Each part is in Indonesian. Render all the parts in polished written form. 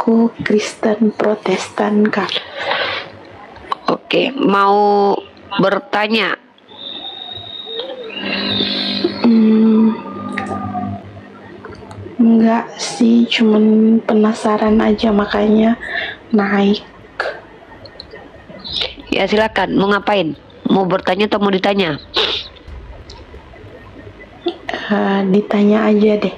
aku Kristen Protestan, Kak. Oke, mau bertanya? Enggak sih, cuman penasaran aja makanya naik. Ya silakan, mau ngapain? Mau bertanya atau mau ditanya? Ditanya aja deh.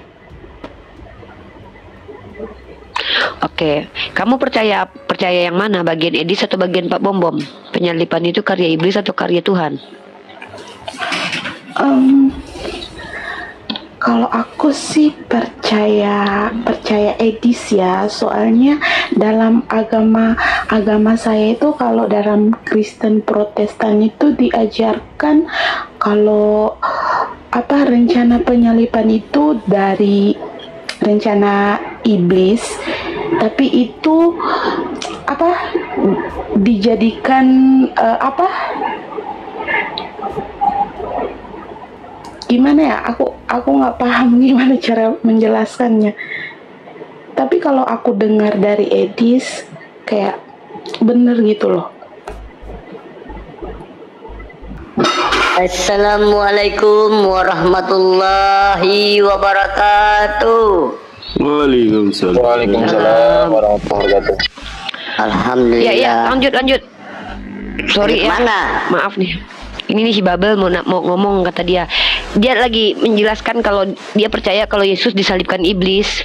Oke, kamu percaya yang mana? Bagian Edis atau bagian Pak Bom Bom? Penyalipan itu karya iblis atau karya Tuhan? Kalau aku sih percaya Edis ya, soalnya dalam agama saya itu, kalau dalam Kristen Protestan itu diajarkan kalau rencana penyalipan itu dari rencana iblis, tapi itu dijadikan gimana ya, aku nggak paham gimana cara menjelaskannya. Tapi kalau aku dengar dari Edis kayak bener gitu loh. Assalamualaikum warahmatullahi wabarakatuh. Waalaikumsalam. Waalaikumsalam warahmatullahi wabarakatuh. Alhamdulillah. Ya, lanjut. Sorry ya, mana? maaf nih. Ini nih si Babel mau ngomong, kata dia. Dia lagi menjelaskan kalau dia percaya kalau Yesus disalibkan iblis.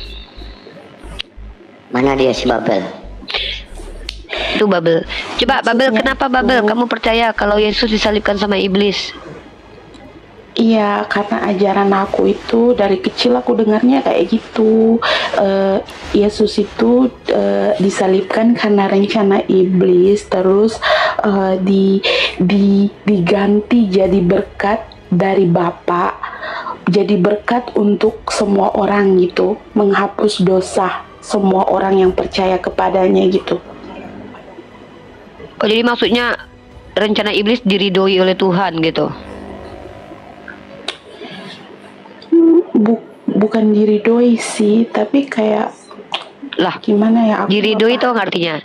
Mana dia si Babel? Itu Babel. Coba Babel, kenapa Babel kamu percaya kalau Yesus disalibkan sama iblis? Iya, karena ajaran aku itu dari kecil aku dengarnya kayak gitu. Yesus itu disalibkan karena rencana iblis, terus diganti jadi berkat dari Bapa, jadi berkat untuk semua orang gitu, menghapus dosa semua orang yang percaya kepadanya gitu. Oh, jadi maksudnya rencana iblis diridhoi oleh Tuhan gitu? Bukan diridhoi sih, tapi kayak lah, gimana ya, aku diridhoi itu artinya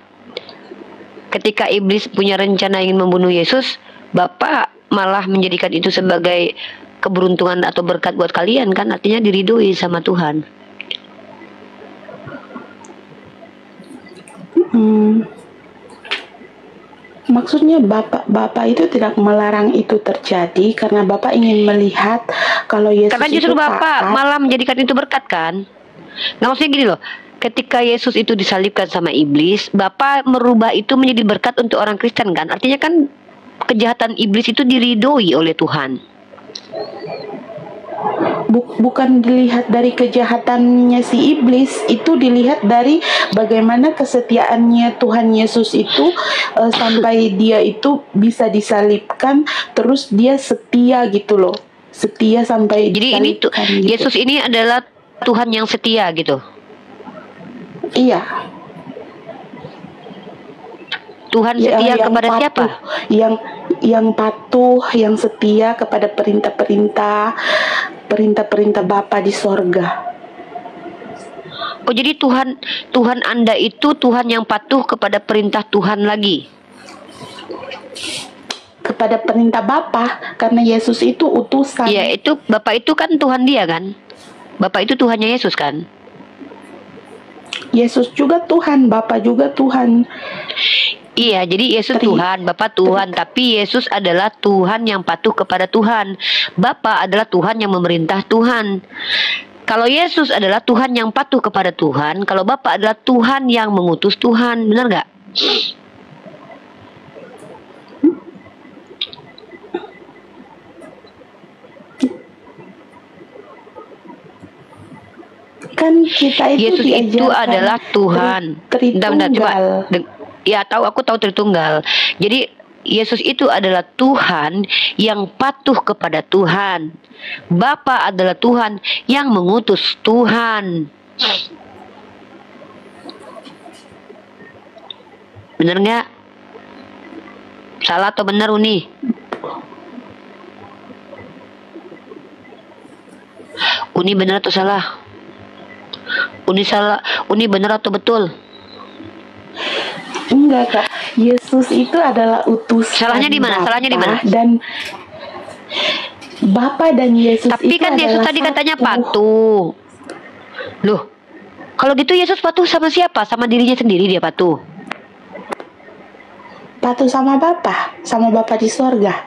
ketika iblis punya rencana ingin membunuh Yesus, Bapak malah menjadikan itu sebagai keberuntungan atau berkat buat kalian, kan artinya diridhoi sama Tuhan. Maksudnya Bapak itu tidak melarang itu terjadi karena Bapak ingin melihat kalau Yesus karena justru itu Bapak malah menjadikan itu berkat, kan? Nah, maksudnya gini loh, ketika Yesus itu disalibkan sama iblis, Bapak merubah itu menjadi berkat untuk orang Kristen, kan? Artinya kan kejahatan iblis itu diridhoi oleh Tuhan. Bukan dilihat dari kejahatannya si iblis, itu dilihat dari bagaimana kesetiaannya Tuhan Yesus itu sampai dia itu bisa disalibkan, terus dia setia gitu loh, setia sampai jadi ini tuh gitu. Yesus ini adalah Tuhan yang setia gitu. Iya. Tuhan setia kepada patuh, siapa? Yang patuh, yang setia kepada perintah-perintah Bapa di sorga. Oh, jadi Tuhan Anda itu Tuhan yang patuh kepada perintah Tuhan lagi? Kepada perintah Bapa, karena Yesus itu utusan. Iya, itu Bapak itu kan Tuhan dia, kan? Bapak itu Tuhannya Yesus, kan? Yesus juga Tuhan, Bapa juga Tuhan. Iya, jadi Yesus Tuhan, Bapa Tuhan, tapi Yesus adalah Tuhan yang patuh kepada Tuhan. Bapa adalah Tuhan yang memerintah Tuhan. Kalau Yesus adalah Tuhan yang patuh kepada Tuhan, kalau Bapa adalah Tuhan yang mengutus Tuhan, benar nggak? Kan kita itu Yesus itu adalah Tuhan. Tritunggal. Ya, aku tahu Tritunggal. Jadi Yesus itu adalah Tuhan yang patuh kepada Tuhan. Bapa adalah Tuhan yang mengutus Tuhan. Bener nggak? Salah atau benar, Uni? Uni benar atau salah? Uni salah, Uni benar atau betul? Enggak kak, Yesus itu adalah utusan. Salahnya di mana? Salahnya di mana? Dan Bapa dan Yesus Tapi itu kan Yesus adalah tadi katanya satu. patuh. Loh, kalau gitu Yesus patuh sama siapa? Sama dirinya sendiri dia patuh. Patuh sama Bapa di sorga.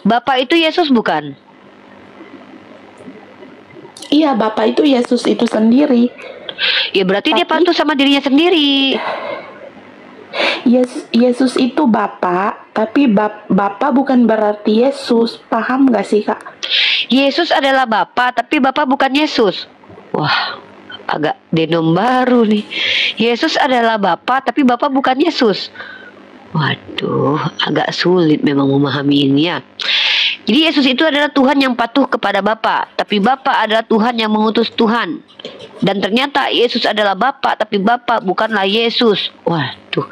Bapak itu Yesus bukan? Iya, Bapa itu Yesus itu sendiri. Ya berarti dia Tapi- patuh sama dirinya sendiri. Yesus itu Bapa, tapi Bapa bukan berarti Yesus. Paham gak sih kak? Yesus adalah Bapa, tapi Bapa bukan Yesus. Wah, agak denom baru nih. Yesus adalah Bapa, tapi Bapa bukan Yesus. Waduh, agak sulit memang memahami ini ya. Jadi Yesus itu adalah Tuhan yang patuh kepada Bapa, tapi Bapa adalah Tuhan yang mengutus Tuhan. Dan ternyata Yesus adalah Bapa, tapi Bapa bukanlah Yesus. Waduh,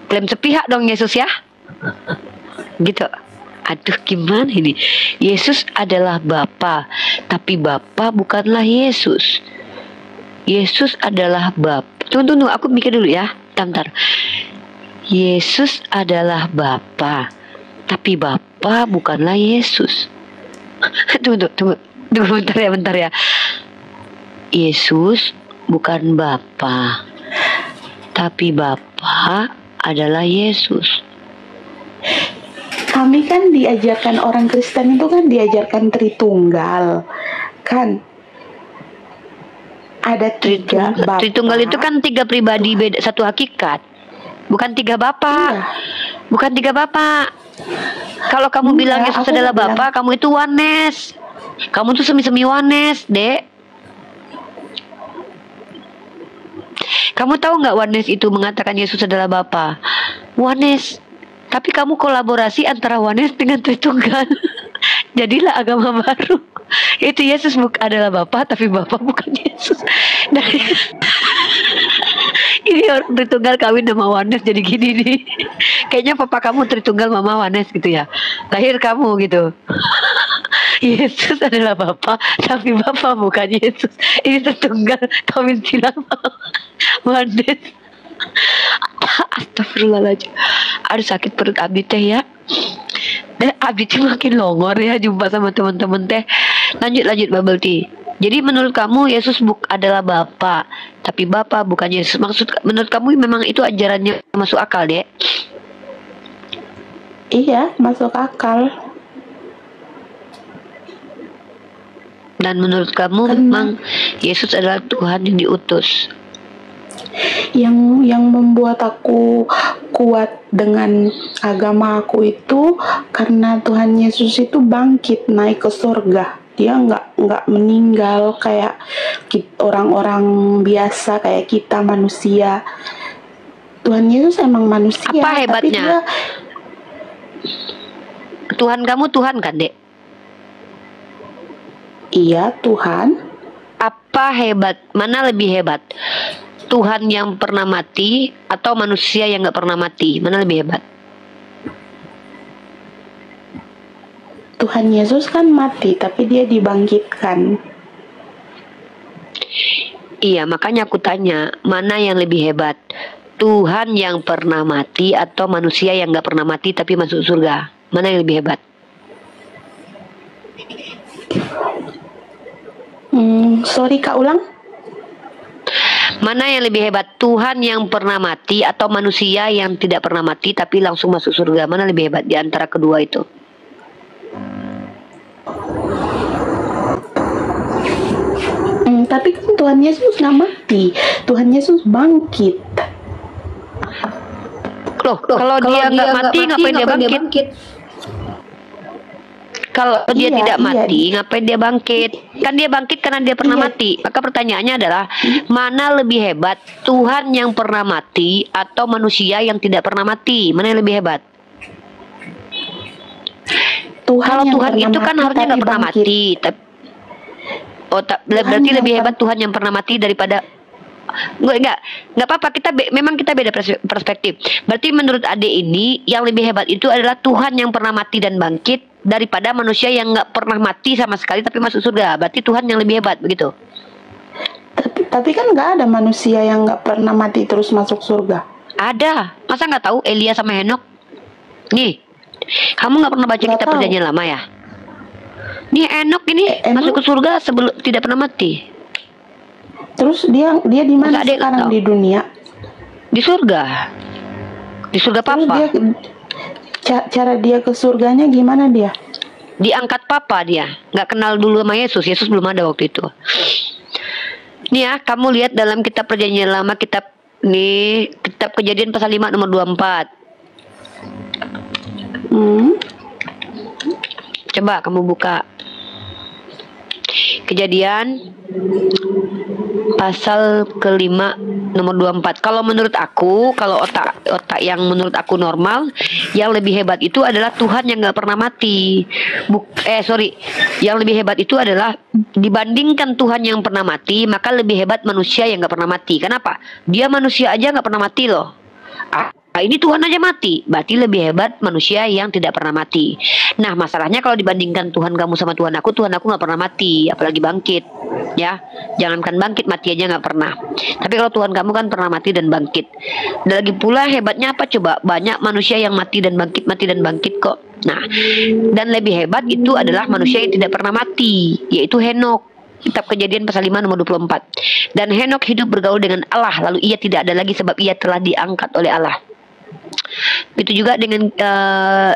klaim sepihak dong Yesus ya. Gitu. Aduh, gimana ini? Yesus adalah Bapa, tapi Bapa bukanlah Yesus. Yesus adalah Bapa. Tunggu, aku mikir dulu ya. Bentar. Yesus adalah Bapa, tapi Bapa bukanlah Yesus. Tunggu bentar ya. Yesus bukan Bapa, tapi Bapa adalah Yesus. Kami kan diajarkan orang Kristen itu kan diajarkan Tritunggal, kan? Ada tiga Bapa. Tritunggal itu kan tiga pribadi beda satu hakikat. Bukan tiga Bapa. Iya. Bukan tiga Bapa. Kalau kamu Enggak, bilang Yesus aku adalah bilang- Bapa, kamu itu Wanes. Kamu tuh semi-semi Wanes, Dek. Kamu tahu nggak Wanes itu mengatakan Yesus adalah Bapa? Wanes. Tapi kamu kolaborasi antara Wanes dengan Tritunggal. Jadilah agama baru. Itu Yesus adalah Bapa, tapi Bapa bukan Yesus. Dan ini orang Tritunggal kawin sama Wanes jadi gini nih. Kayaknya papa kamu Tritunggal, mama Wanes gitu ya. Lahir kamu gitu. Yesus adalah Bapa, tapi Bapa bukan Yesus. Ini Tritunggal kawin silang sama Wanes. Astagfirullahaladzim. Aduh, sakit perut Abi teh ya. Dan Abi teh makin longor ya jumpa sama teman-teman teh. Lanjut bubble tea. Jadi menurut kamu Yesus adalah Bapa, tapi Bapa bukan Yesus. Menurut kamu memang itu ajarannya masuk akal, Dek? Iya, masuk akal. Dan menurut kamu Karena- memang Yesus adalah Tuhan yang diutus. Yang membuat aku kuat dengan agama aku itu karena Tuhan Yesus itu bangkit naik ke surga. Dia nggak meninggal kayak orang-orang biasa kayak kita manusia. Tuhan Yesus emang manusia. Apa hebatnya? Tapi dia, Tuhan kamu Tuhan kan, Dek? iya Tuhan. Apa hebat? Mana lebih hebat? Tuhan yang pernah mati atau manusia yang nggak pernah mati? Mana lebih hebat? Tuhan Yesus kan mati tapi dia dibangkitkan. Iya, makanya aku tanya, mana yang lebih hebat? Tuhan yang pernah mati atau manusia yang nggak pernah mati tapi masuk surga? Mana yang lebih hebat? Sorry Kak, ulang. Mana yang lebih hebat? Tuhan yang pernah mati atau manusia yang tidak pernah mati tapi langsung masuk surga? Mana lebih hebat di antara kedua itu? Tapi kan Tuhan Yesus nggak mati. Tuhan Yesus bangkit. Loh, kalau dia nggak mati, ngapain dia bangkit? Kalau dia Iya, tidak iya. mati, ngapain dia bangkit? Kan dia bangkit karena dia pernah Iya. mati. Maka pertanyaannya adalah, mana lebih hebat? Tuhan yang pernah mati atau manusia yang tidak pernah mati? Mana yang lebih hebat? Tuhan Kalau yang Tuhan pernah itu kan mati harusnya tapi nggak pernah bangkit. mati. Berarti yang lebih hebat pernah- Tuhan yang pernah mati daripada nggak apa-apa, memang kita beda perspektif. Berarti menurut Ade ini yang lebih hebat itu adalah Tuhan yang pernah mati dan bangkit daripada manusia yang nggak pernah mati sama sekali tapi masuk surga. Berarti Tuhan yang lebih hebat begitu. Tapi kan nggak ada manusia yang nggak pernah mati terus masuk surga. Ada. Masa nggak tahu Elia sama Henok? Nih, kamu nggak pernah baca Nggak kitab tahu. Perjanjian Lama ya? Nih Henok ini Henok? masuk ke surga sebelum tidak pernah mati. Terus dia di mana Masa adik nggak sekarang tahu? di dunia? Di surga. Di surga Terus Papa. dia cara dia ke surganya gimana dia? Diangkat Papa dia. Nggak kenal dulu sama Yesus. Yesus belum ada waktu itu. Nih ya, kamu lihat dalam kitab Perjanjian Lama, kitab Kejadian pasal 5 nomor 24. Coba kamu buka Kejadian pasal ke-5 nomor 24. Kalau menurut aku, kalau otak yang menurut aku normal, yang lebih hebat itu adalah Tuhan yang nggak pernah mati. Yang lebih hebat itu adalah dibandingkan Tuhan yang pernah mati, maka lebih hebat manusia yang nggak pernah mati. Kenapa? Dia manusia aja nggak pernah mati loh. Ini Tuhan aja mati, berarti lebih hebat manusia yang tidak pernah mati. Nah, masalahnya kalau dibandingkan Tuhan kamu sama Tuhan aku nggak pernah mati, apalagi bangkit. Ya, jangankan bangkit, mati aja nggak pernah. Tapi kalau Tuhan kamu kan pernah mati dan bangkit. Dan lagi pula hebatnya apa coba? Banyak manusia yang mati dan bangkit kok. Nah, dan lebih hebat itu adalah manusia yang tidak pernah mati, yaitu Henok. Kitab Kejadian pasal 5 nomor 24. Dan Henok hidup bergaul dengan Allah, lalu ia tidak ada lagi sebab ia telah diangkat oleh Allah. Itu juga dengan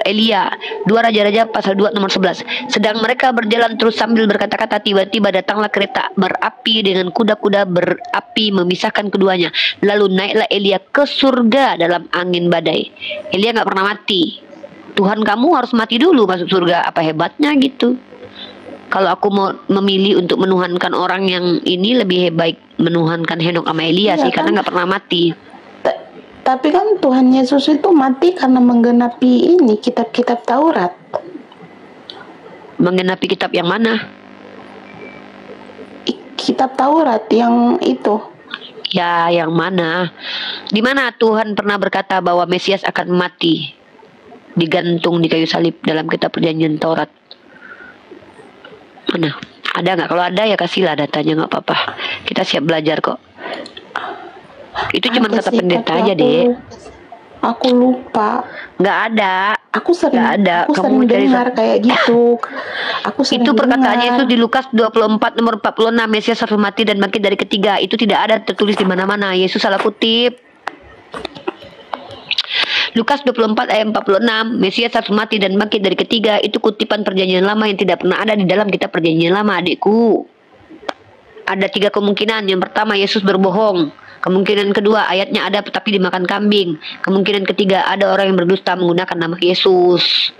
Elia, 2 Raja-Raja pasal 2 nomor 11. Sedang mereka berjalan terus sambil berkata-kata, tiba-tiba datanglah kereta berapi dengan kuda-kuda berapi memisahkan keduanya. Lalu naiklah Elia ke surga dalam angin badai. Elia nggak pernah mati. Tuhan kamu harus mati dulu masuk surga. Apa hebatnya gitu? Kalau aku mau memilih untuk menuhankan orang yang ini, lebih baik menuhankan Henok sama Elia sih, karena nggak pernah mati. Tapi kan Tuhan Yesus itu mati karena menggenapi ini kitab-kitab Taurat. Menggenapi kitab yang mana? Kitab Taurat yang itu. Ya, yang mana? Di mana Tuhan pernah berkata bahwa Mesias akan mati, digantung di kayu salib dalam kitab Perjanjian Taurat? Mana? Ada nggak? Kalau ada ya kasihlah datanya, nggak apa-apa. Kita siap belajar kok. Itu cuma kata sih, pendeta tapi aja deh. Aku lupa. Nggak ada. Aku sering Kamu sering cari dengar kayak gitu. Aku sering itu perkataan dengar. Yesus di Lukas 24 nomor 46, Mesias harus mati dan bangkit dari ketiga. Itu tidak ada tertulis di mana-mana. Yesus salah kutip. Lukas 24 ayat 46, Mesias harus mati dan bangkit dari ketiga. Itu kutipan Perjanjian Lama yang tidak pernah ada di dalam kitab Perjanjian Lama, adikku. Ada 3 kemungkinan. Yang pertama, Yesus berbohong. Kemungkinan kedua, ayatnya ada tetapi dimakan kambing. Kemungkinan ketiga, ada orang yang berdusta menggunakan nama Yesus.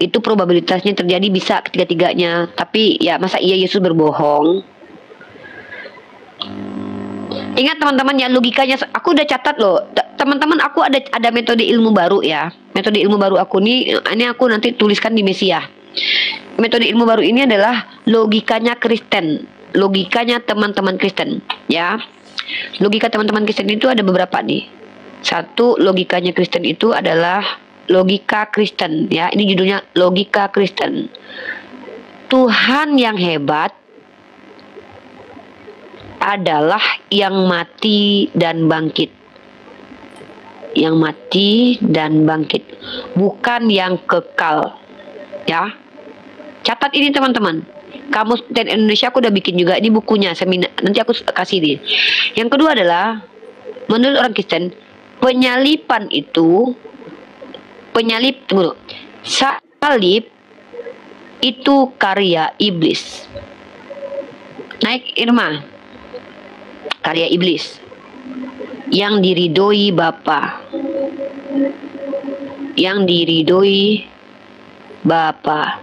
Itu probabilitasnya terjadi bisa ketiga-tiganya. Tapi ya masa iya Yesus berbohong? Ingat teman-teman ya, logikanya aku udah catat loh. Teman-teman, aku ada metode ilmu baru ya. Metode ilmu baru aku ini aku nanti tuliskan di Mesia. Metode ilmu baru ini adalah logikanya Kristen. Logikanya teman-teman Kristen ya. Logika teman-teman Kristen itu ada beberapa nih. Satu, logikanya Kristen itu adalah logika Kristen ya. Ini judulnya logika Kristen. Tuhan yang hebat adalah yang mati dan bangkit. Yang mati dan bangkit, bukan yang kekal ya. Catat ini teman-teman. Kamus dan Indonesia aku udah bikin juga ini bukunya, seminar, nanti aku kasih nih. Yang kedua adalah menurut orang Kristen, salib itu karya iblis. Naik Irma, karya iblis yang diridhoi Bapa. Yang diridhoi Bapa.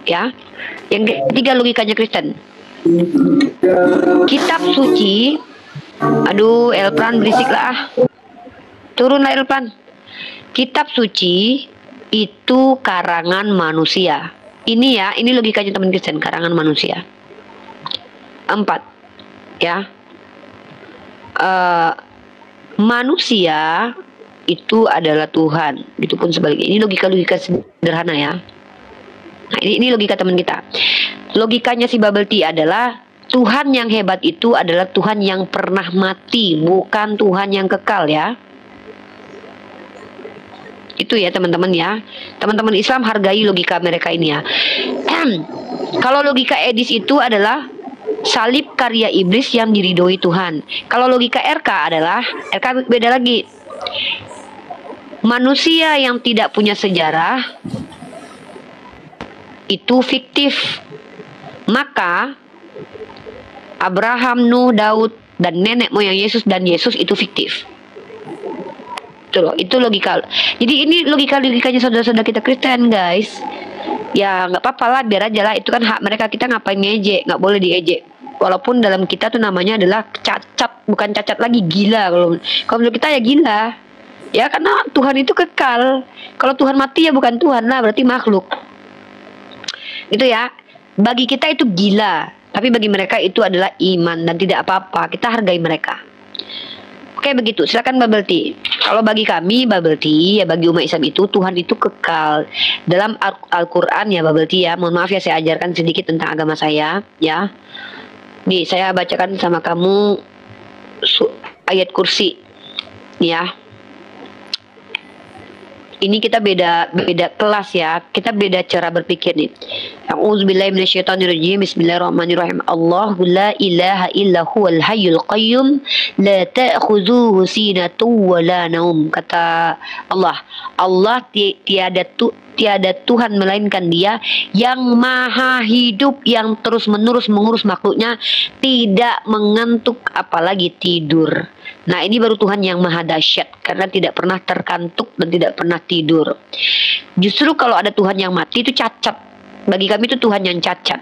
Ya. Yang ketiga, logikanya Kristen. Kitab suci. Aduh, Elpran berisik lah. Turunlah Elpran. Kitab suci itu karangan manusia. Ini ya, ini logikanya teman Kristen, karangan manusia. 4. Ya. Manusia itu adalah Tuhan. Itu pun sebaliknya. Ini logika sederhana ya. Nah, ini logika teman kita. Logikanya si Bubble Tea adalah Tuhan yang hebat itu adalah Tuhan yang pernah mati, bukan Tuhan yang kekal ya. Itu ya teman-teman ya. Teman-teman Islam hargai logika mereka ini ya. Kalau logika Edis itu adalah salib karya iblis yang diridhoi Tuhan. Kalau logika RK adalah, RK beda lagi. Manusia yang tidak punya sejarah itu fiktif. Maka Abraham, Nuh, Daud, dan nenek moyang Yesus dan Yesus itu fiktif. Itu loh, itu logika. Jadi ini logikanya saudara-saudara kita Kristen guys. Ya nggak apa-apa lah, biar aja lah. Itu kan hak mereka, kita ngapain ngejek, nggak boleh diejek. Walaupun dalam kita tuh namanya adalah cacat, bukan cacat lagi, gila. Kalau menurut kita ya gila. Ya karena Tuhan itu kekal. Kalau Tuhan mati ya bukan Tuhan lah, berarti makhluk. Itu ya. Bagi kita itu gila, tapi bagi mereka itu adalah iman dan tidak apa-apa. Kita hargai mereka. Oke begitu, silakan Bubble Tea. Kalau bagi kami Bubble Tea, ya bagi umat Islam itu Tuhan itu kekal. Dalam Al-Quran ya Bubble Tea ya. Mohon maaf ya, saya ajarkan sedikit tentang agama saya ya. Nih saya bacakan sama kamu ayat kursi ya. Ini kita beda kelas ya. Kita beda cara berpikir nih. A'udzubillahi minasyaitonirrajim. Bismillahirrahmanirrahim. Allahu la ilaha illa huwal hayyul qayyum la ta'khudhuhu sinatun wa la naum. Kata Allah, tiada Tuhan melainkan Dia yang maha hidup, yang terus menerus mengurus makhluknya, tidak mengantuk apalagi tidur. Nah ini baru Tuhan yang maha dahsyat, karena tidak pernah terkantuk dan tidak pernah tidur. Justru kalau ada Tuhan yang mati itu cacat. Bagi kami itu Tuhan yang cacat.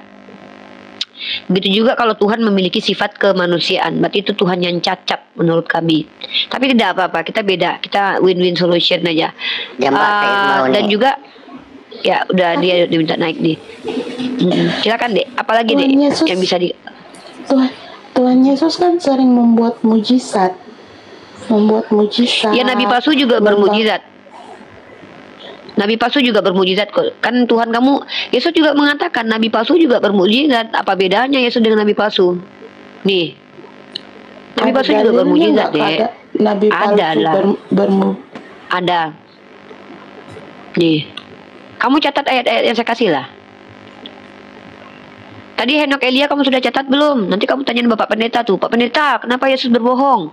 Begitu juga kalau Tuhan memiliki sifat kemanusiaan, berarti itu Tuhan yang cacat menurut kami. Tapi tidak apa-apa, kita beda, kita win-win solution aja. Dan juga ya udah dia minta naik nih. Silakan Dek, apalagi Dek yang bisa di Tuhan Yesus kan sering membuat mujizat. Ya Nabi palsu juga bermujizat. Nabi palsu juga bermujizat kok. Kan Tuhan kamu, Yesus juga mengatakan Nabi palsu juga bermujizat. Apa bedanya Yesus dengan Nabi palsu? Nih. Nabi palsu juga bermujizat deh. Nabi palsu ada. Nih. Kamu catat ayat-ayat yang saya kasih lah. Tadi Henok Elia kamu sudah catat belum? Nanti kamu tanyain Bapak Pendeta tuh. Pak Pendeta, kenapa Yesus berbohong?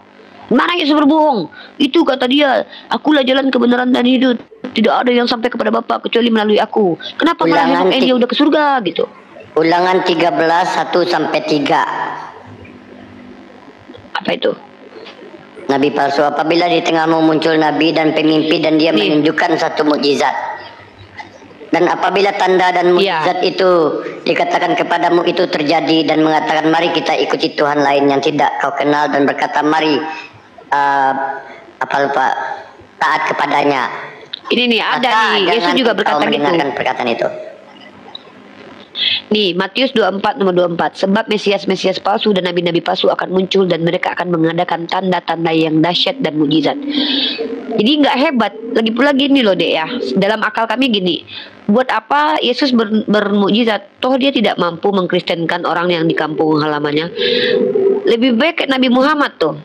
Mana Yesus berbohong? Itu kata dia, akulah jalan kebenaran dan hidup. Tidak ada yang sampai kepada Bapa kecuali melalui aku. Kenapa malah Henok Elia udah ke surga gitu? Ulangan 13:1-3. Apa itu? Nabi palsu, apabila di tengahmu muncul nabi dan pemimpin dan dia menunjukkan satu mukjizat. Dan apabila tanda dan mukjizat itu dikatakan kepadamu itu terjadi dan mengatakan mari kita ikuti Tuhan lain yang tidak kau kenal dan berkata mari taat kepadanya. Ini nih ada nih, Yesus juga berkata gitu. Perkataan itu. Nih Matius 24 nomor 24. Sebab Mesias palsu dan nabi-nabi palsu akan muncul dan mereka akan mengadakan tanda-tanda yang dahsyat dan mukjizat. Jadi nggak hebat. Lagi pula gini loh Dek ya. Dalam akal kami gini. Buat apa Yesus bermukjizat? Toh dia tidak mampu mengkristenkan orang yang di kampung halamannya. Lebih baik Nabi Muhammad tuh.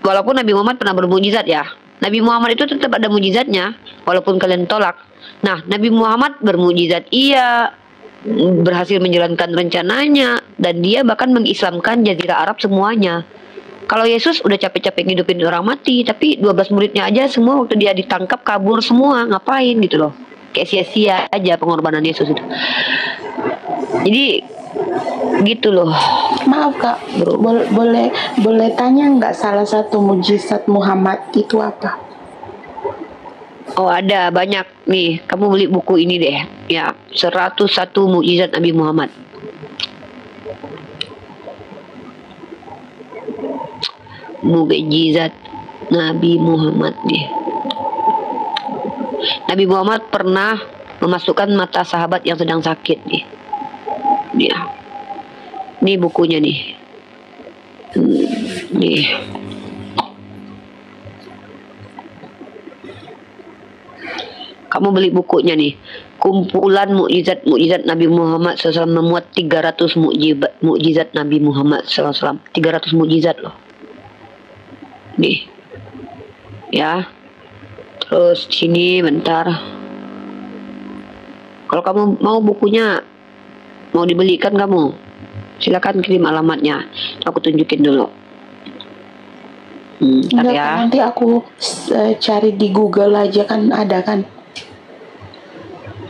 Walaupun Nabi Muhammad pernah bermukjizat ya. Nabi Muhammad itu tetap ada mukjizatnya. Walaupun kalian tolak. Nah Nabi Muhammad bermukjizat. Iya. Berhasil menjalankan rencananya. Dan dia bahkan mengislamkan Jazirah Arab semuanya. Kalau Yesus udah capek-capek ngidupin orang mati, tapi 12 muridnya aja semua waktu dia ditangkap kabur semua, ngapain gitu loh. Kayak sia-sia aja pengorbanan Yesus itu. Jadi gitu loh. Maaf Kak, boleh tanya nggak salah satu mujizat Muhammad itu apa? Oh ada banyak nih, kamu beli buku ini deh. Ya, 101 mukjizat Nabi Muhammad. Mukjizat Nabi Muhammad nih. Nabi Muhammad pernah memasukkan mata sahabat yang sedang sakit nih. Ya. Nih bukunya nih. Nih. Kamu beli bukunya nih. kumpulan mukjizat Nabi Muhammad SAW memuat 300 mukjizat Nabi Muhammad SAW. 300 mukjizat loh. Nih. Ya. Terus sini bentar. Kalau kamu mau bukunya, mau dibelikan kamu, silakan kirim alamatnya. Aku tunjukin dulu. Enggak, ya. nanti aku cari di Google aja, kan ada kan.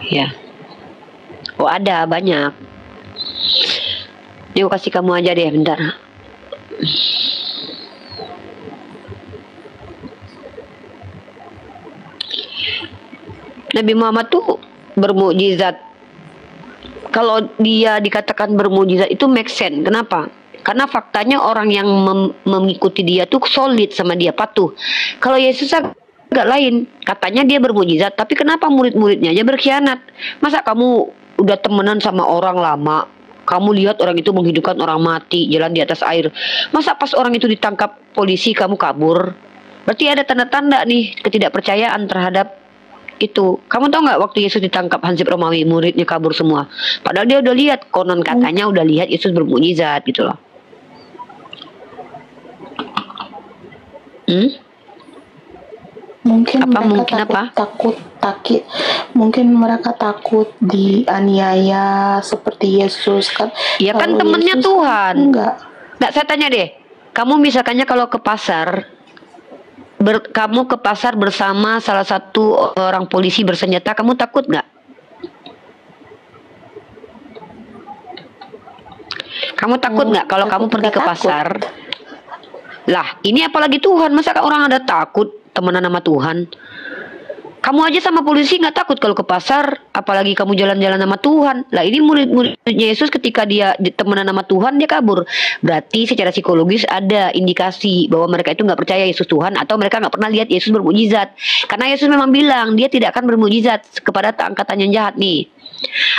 Ya. Oh ada banyak. Dia kasih kamu aja deh bentar. Nabi Muhammad tuh bermukjizat. Kalau dia dikatakan bermukjizat itu make sense. Kenapa? Karena faktanya orang yang mengikuti dia tuh solid sama dia, patuh. Kalau Yesus agak lain, katanya dia bermukjizat, tapi kenapa murid-muridnya aja berkhianat? Masa kamu udah temenan sama orang lama, kamu lihat orang itu menghidupkan orang mati, jalan di atas air. Masa pas orang itu ditangkap polisi kamu kabur? Berarti ada tanda-tanda nih ketidakpercayaan terhadap itu. Kamu tahu nggak waktu Yesus ditangkap Hansip Romawi, muridnya kabur semua. Padahal dia udah lihat, konon katanya udah lihat Yesus bermukjizat gitu loh. Mungkin apa, mereka takut mungkin mereka takut dianiaya seperti Yesus kan. Ya kan Kalau temennya Yesus, Tuhan. Enggak, saya tanya deh, kamu misalkannya kalau ke pasar, kamu ke pasar bersama salah satu orang polisi bersenjata, kamu takut nggak? Kamu takut nggak kalau kamu pergi ke pasar? Lah, ini apalagi Tuhan, masa orang ada takut temenan sama Tuhan? Kamu aja sama polisi nggak takut kalau ke pasar, apalagi kamu jalan-jalan sama Tuhan. Lah ini murid-muridnya Yesus ketika dia temenan sama Tuhan dia kabur. Berarti secara psikologis ada indikasi bahwa mereka itu nggak percaya Yesus Tuhan, atau mereka nggak pernah lihat Yesus bermukjizat. Karena Yesus memang bilang dia tidak akan bermukjizat kepada angkatan yang jahat nih.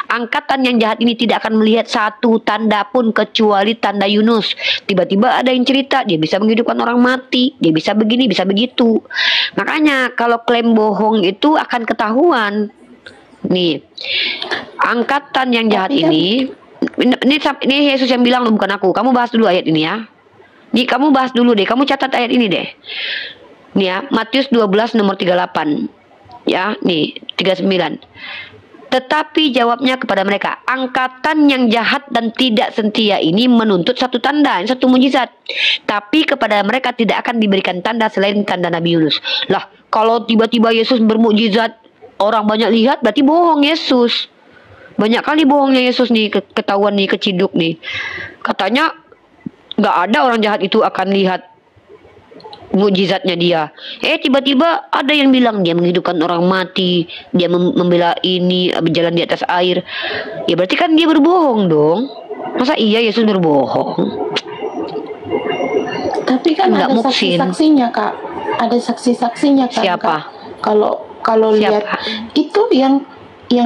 Angkatan yang jahat ini tidak akan melihat satu tanda pun kecuali tanda Yunus. Tiba-tiba ada yang cerita dia bisa menghidupkan orang mati, dia bisa begini, bisa begitu. Makanya kalau klaim bohong itu akan ketahuan. Nih, angkatan yang jahat ini Yesus yang bilang loh, bukan aku. Kamu bahas dulu ayat ini ya. Nih kamu bahas dulu deh, kamu catat ayat ini deh. Nih ya, Matius 12 nomor 38. Ya, nih 39. Tetapi jawabnya kepada mereka, angkatan yang jahat dan tidak setia ini menuntut satu tanda, satu mujizat. Tapi kepada mereka tidak akan diberikan tanda selain tanda Nabi Yunus. Lah, kalau tiba-tiba Yesus bermukjizat, orang banyak lihat, berarti bohong Yesus. Banyak kali bohongnya Yesus nih, ketahuan nih, keciduk nih. Katanya nggak ada orang jahat itu akan lihat mukjizatnya dia. Tiba-tiba ada yang bilang dia menghidupkan orang mati, dia membela ini, berjalan di atas air. Ya berarti kan dia berbohong dong. Masa iya Yesus berbohong? Tapi kan nggak ada muksin. saksi-saksinya Kak. Ada saksi-saksinya kan. Siapa? Kak? Kalau lihat itu yang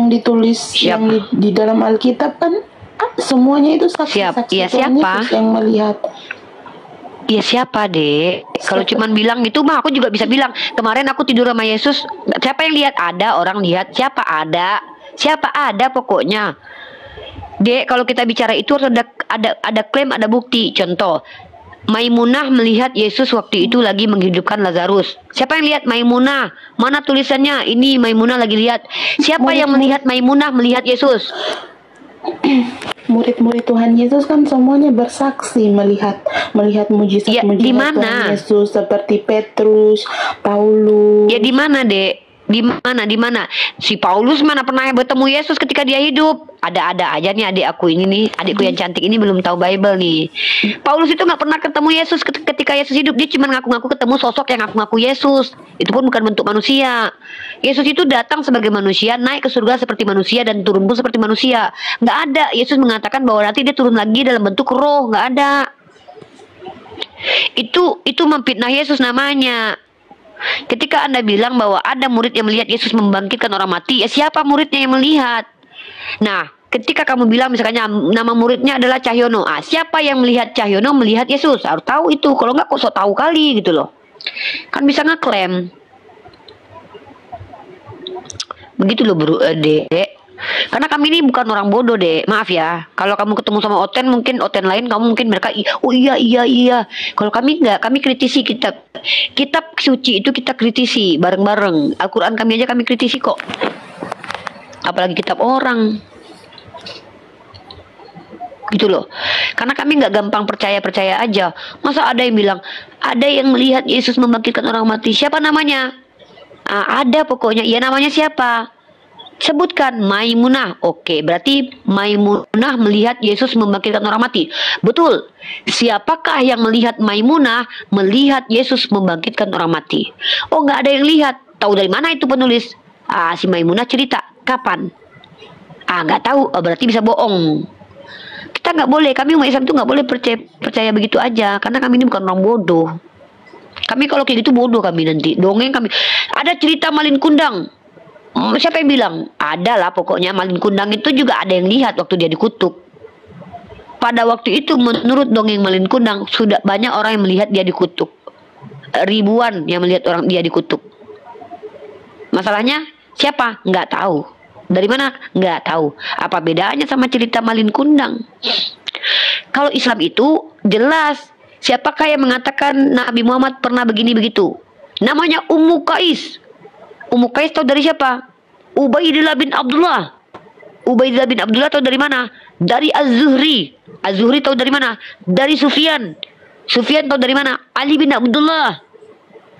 ditulis yang di dalam Alkitab kan semuanya itu saksi-saksi. Ya, siapa? Yang melihat. Ya siapa dek? Kalau cuman bilang gitu mah aku juga bisa bilang. Kemarin aku tidur sama Yesus. Siapa yang lihat? Ada orang lihat. Siapa ada? Siapa ada pokoknya. Dek, kalau kita bicara itu harus ada klaim, ada bukti. Contoh, Maimunah melihat Yesus waktu itu lagi menghidupkan Lazarus. Siapa yang lihat Maimunah? Mana tulisannya? Ini Maimunah lagi lihat. Siapa yang melihat Maimunah melihat Yesus? Murid-murid Tuhan Yesus kan semuanya bersaksi melihat mujizat-mujizat Tuhan Yesus seperti Petrus, Paulus. Ya di mana, Dek? Di mana? Si Paulus mana pernah bertemu Yesus ketika dia hidup? Ada aja nih adik aku ini nih, adikku yang cantik ini belum tahu Bible nih. Paulus itu nggak pernah ketemu Yesus ketika Yesus hidup. Dia cuma ngaku-ngaku ketemu sosok yang ngaku-ngaku Yesus. Itu pun bukan bentuk manusia. Yesus itu datang sebagai manusia, naik ke surga seperti manusia, dan turun pun seperti manusia. Nggak ada Yesus mengatakan bahwa nanti dia turun lagi dalam bentuk roh. Nggak ada. Itu memfitnah Yesus namanya. Ketika Anda bilang bahwa ada murid yang melihat Yesus membangkitkan orang mati, ya siapa muridnya yang melihat? Nah, ketika kamu bilang misalnya nama muridnya adalah Cahyono, siapa yang melihat Cahyono melihat Yesus? Harus tahu itu. Kalau nggak kok sok tahu kali gitu loh. Kan bisa ngeklaim. Begitu loh, Bro, Dek. Karena kami ini bukan orang bodoh, Dek. Maaf ya. Kalau kamu ketemu sama Oten, mungkin Oten lain kamu mungkin mereka oh iya. Kalau kami enggak, kami kritisi kitab suci itu, kita kritisi bareng-bareng. Al-Qur'an kami aja kami kritisi kok. Apalagi kitab orang. Gitu loh. Karena kami nggak gampang percaya aja. Masa ada yang bilang ada yang melihat Yesus membangkitkan orang mati, siapa namanya? Ada pokoknya. Ya, namanya siapa? Sebutkan. Maimunah. Oke, berarti Maimunah melihat Yesus membangkitkan orang mati. Betul. Siapakah yang melihat Maimunah melihat Yesus membangkitkan orang mati? Oh, nggak ada yang lihat. Tahu dari mana itu penulis? Si Maimunah cerita. Kapan? Nggak tahu. Berarti bisa bohong. Kita nggak boleh, kami umat Islam itu nggak boleh percaya begitu aja, karena kami ini bukan orang bodoh. Kami kalau kayak gitu bodoh kami nanti. Dongeng kami. Ada cerita Malin Kundang. Siapa yang bilang? Ada lah pokoknya. Malin Kundang itu juga ada yang lihat waktu dia dikutuk. Pada waktu itu menurut dongeng Malin Kundang sudah banyak orang yang melihat dia dikutuk. Ribuan yang melihat orang dia dikutuk. Masalahnya siapa? Nggak tahu. Dari mana? Nggak tahu. Apa bedanya sama cerita Malin Kundang? Kalau Islam itu jelas. Siapakah yang mengatakan Nabi Muhammad pernah begini begitu? Namanya Ummu Qais. Ummu Qais tahu dari siapa? Ubaidillah bin Abdullah. Ubaidillah bin Abdullah tahu dari mana? Dari Az-Zuhri. Az-Zuhri tahu dari mana? Dari Sufyan. Sufyan tahu dari mana? Ali bin Abdullah.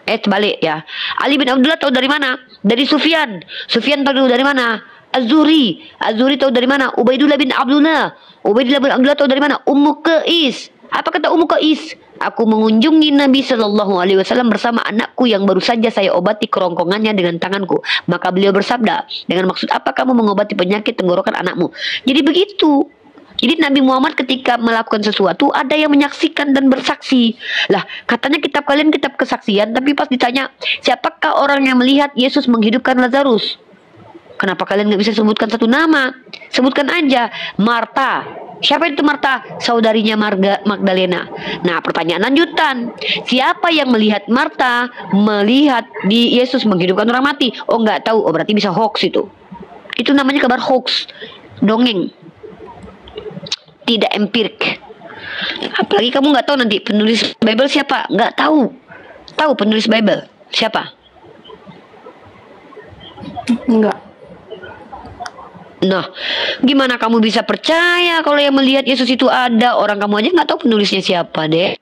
Terbalik ya. Ali bin Abdullah tahu dari mana? Dari Sufyan. Sufyan tahu dari mana? Az-Zuhri. Az-Zuhri tahu dari mana? Ubaidillah bin Abdullah. Ubaidillah bin Abdullah tahu dari mana? Ummu Qais. Apa kata Ummu Qais? Aku mengunjungi Nabi Shallallahu Alaihi Wasallam bersama anakku yang baru saja saya obati kerongkongannya dengan tanganku. Maka beliau bersabda, dengan maksud apa kamu mengobati penyakit tenggorokan anakmu? Jadi begitu. Jadi Nabi Muhammad ketika melakukan sesuatu ada yang menyaksikan dan bersaksi. Lah, katanya kitab kalian kitab kesaksian, tapi pas ditanya siapakah orang yang melihat Yesus menghidupkan Lazarus? Kenapa kalian nggak bisa sebutkan satu nama? Sebutkan aja Marta. Siapa itu Marta? Saudarinya Magdalena. Nah, pertanyaan lanjutan. Siapa yang melihat Marta melihat di Yesus menghidupkan orang mati? Oh, nggak tahu. Oh, berarti bisa hoax itu. Itu namanya kabar hoax. Dongeng. Tidak empirik. Apalagi kamu nggak tahu nanti penulis Bible siapa? Nggak tahu. Tahu penulis Bible siapa? Enggak. Nah, gimana kamu bisa percaya kalau yang melihat Yesus itu ada? Orang kamu aja nggak tahu penulisnya siapa, deh.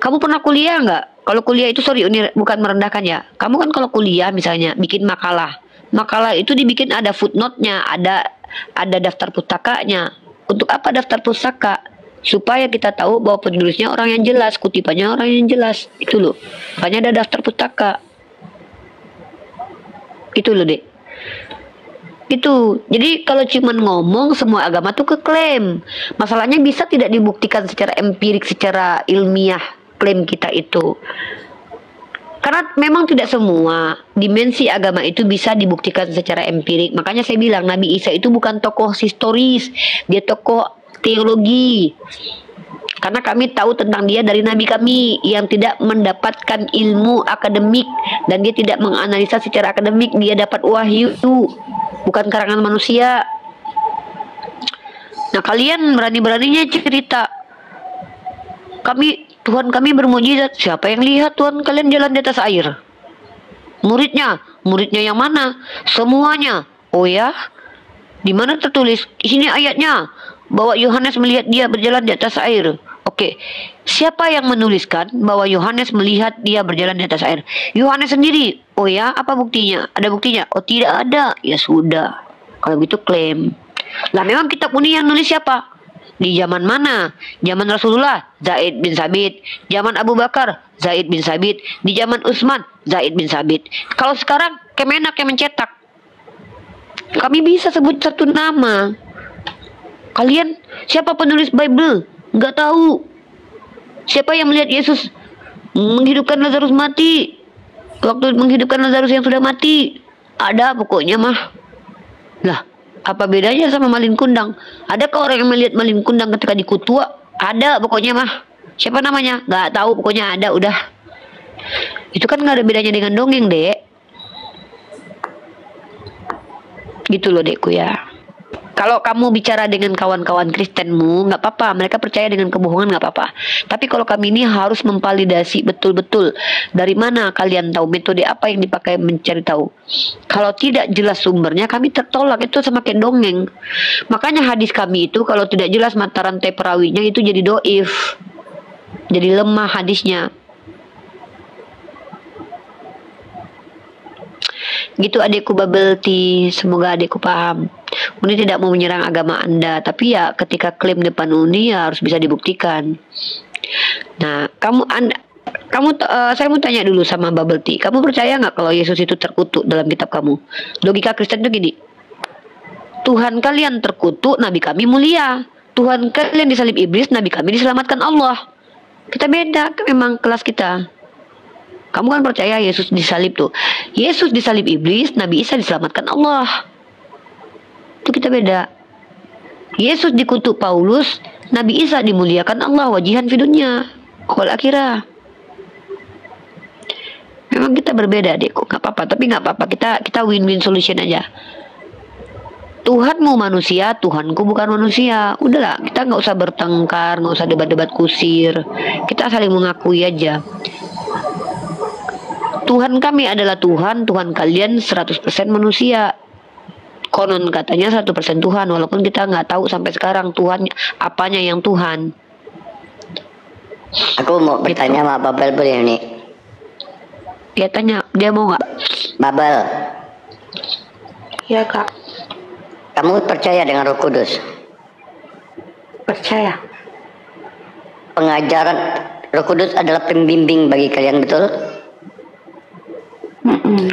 Kamu pernah kuliah nggak? Kalau kuliah itu sorry, ini bukan merendahkan ya. Kamu kan kalau kuliah misalnya bikin makalah. Makalah itu dibikin ada footnote-nya, ada daftar pustakanya. Untuk apa daftar pustaka? Supaya kita tahu bahwa penulisnya orang yang jelas, kutipannya orang yang jelas. Itu loh. Makanya ada daftar pustaka. Itu loh, Dek. Itu. Jadi kalau cuma ngomong semua agama tuh keklaim. Masalahnya bisa tidak dibuktikan secara empirik, secara ilmiah klaim kita itu. Karena memang tidak semua dimensi agama itu bisa dibuktikan secara empirik. Makanya saya bilang Nabi Isa itu bukan tokoh historis, dia tokoh teologi. Karena kami tahu tentang dia dari Nabi kami yang tidak mendapatkan ilmu akademik dan dia tidak menganalisa secara akademik, dia dapat wahyu, bukan karangan manusia. Nah, kalian berani-beraninya cerita Tuhan kami bermukjizat. Siapa yang lihat Tuhan kalian jalan di atas air? Muridnya yang mana? Semuanya. Oh ya? Di mana tertulis? Ini ayatnya bahwa Yohanes melihat dia berjalan di atas air. Oke. Siapa yang menuliskan bahwa Yohanes melihat dia berjalan di atas air? Yohanes sendiri. Oh ya? Apa buktinya? Ada buktinya? Oh, tidak ada. Ya sudah. Kalau gitu klaim. Lah, memang kitab ini yang nulis siapa? Di zaman mana? Zaman Rasulullah, Zaid bin Sabit. Zaman Abu Bakar, Zaid bin Sabit. Di zaman Utsman, Zaid bin Sabit. Kalau sekarang Kemenak yang mencetak. Kami bisa sebut satu nama. Kalian siapa penulis Bible? Nggak tahu. Siapa yang melihat Yesus menghidupkan Lazarus mati? Waktu menghidupkan Lazarus yang sudah mati. Ada pokoknya mah. Lah, apa bedanya sama Malin Kundang? Adakah orang yang melihat Malin Kundang ketika dikutuk? Ada pokoknya mah. Siapa namanya? Nggak tahu, pokoknya ada udah. Itu kan nggak ada bedanya dengan dongeng, Dek. Gitu loh dekku ya. Kalau kamu bicara dengan kawan-kawan Kristenmu, nggak apa-apa, mereka percaya dengan kebohongan nggak apa-apa. Tapi kalau kami ini harus memvalidasi betul-betul dari mana kalian tahu, metode apa yang dipakai mencari tahu. Kalau tidak jelas sumbernya, kami tertolak, itu sama kayak dongeng. Makanya hadis kami itu kalau tidak jelas mata rantai perawinya itu jadi doif, jadi lemah hadisnya. Gitu adikku Bubble Tea, semoga adikku paham. Uni tidak mau menyerang agama Anda, tapi ya ketika klaim depan Uni ya harus bisa dibuktikan. Nah, saya mau tanya dulu sama Bubble Tea, kamu percaya nggak kalau Yesus itu terkutuk dalam kitab kamu? Logika Kristen itu gini, Tuhan kalian terkutuk, Nabi kami mulia. Tuhan kalian disalib iblis, Nabi kami diselamatkan Allah. Kita beda, memang kelas kita. Kamu kan percaya Yesus disalib tuh. Yesus disalib iblis, Nabi Isa diselamatkan Allah. Itu kita beda. Yesus dikutuk Paulus, Nabi Isa dimuliakan Allah, wajihan fi dunya wal akhirah. Memang kita berbeda adikku, nggak apa-apa. Tapi nggak apa-apa, kita win-win solution aja. Tuhanmu manusia, Tuhanku bukan manusia. Udahlah, kita nggak usah bertengkar, nggak usah debat-debat kusir. Kita saling mengakui aja. Tuhan kami adalah Tuhan, Tuhan kalian 100% manusia. Konon katanya 100% Tuhan, walaupun kita nggak tahu sampai sekarang Tuhan apanya yang Tuhan. Aku mau bertanya sama Babel boleh nih? Dia tanya, dia mau nggak? Babel, Ya Kak, kamu percaya dengan Roh Kudus? percaya. Pengajaran Roh Kudus adalah pembimbing bagi kalian, betul?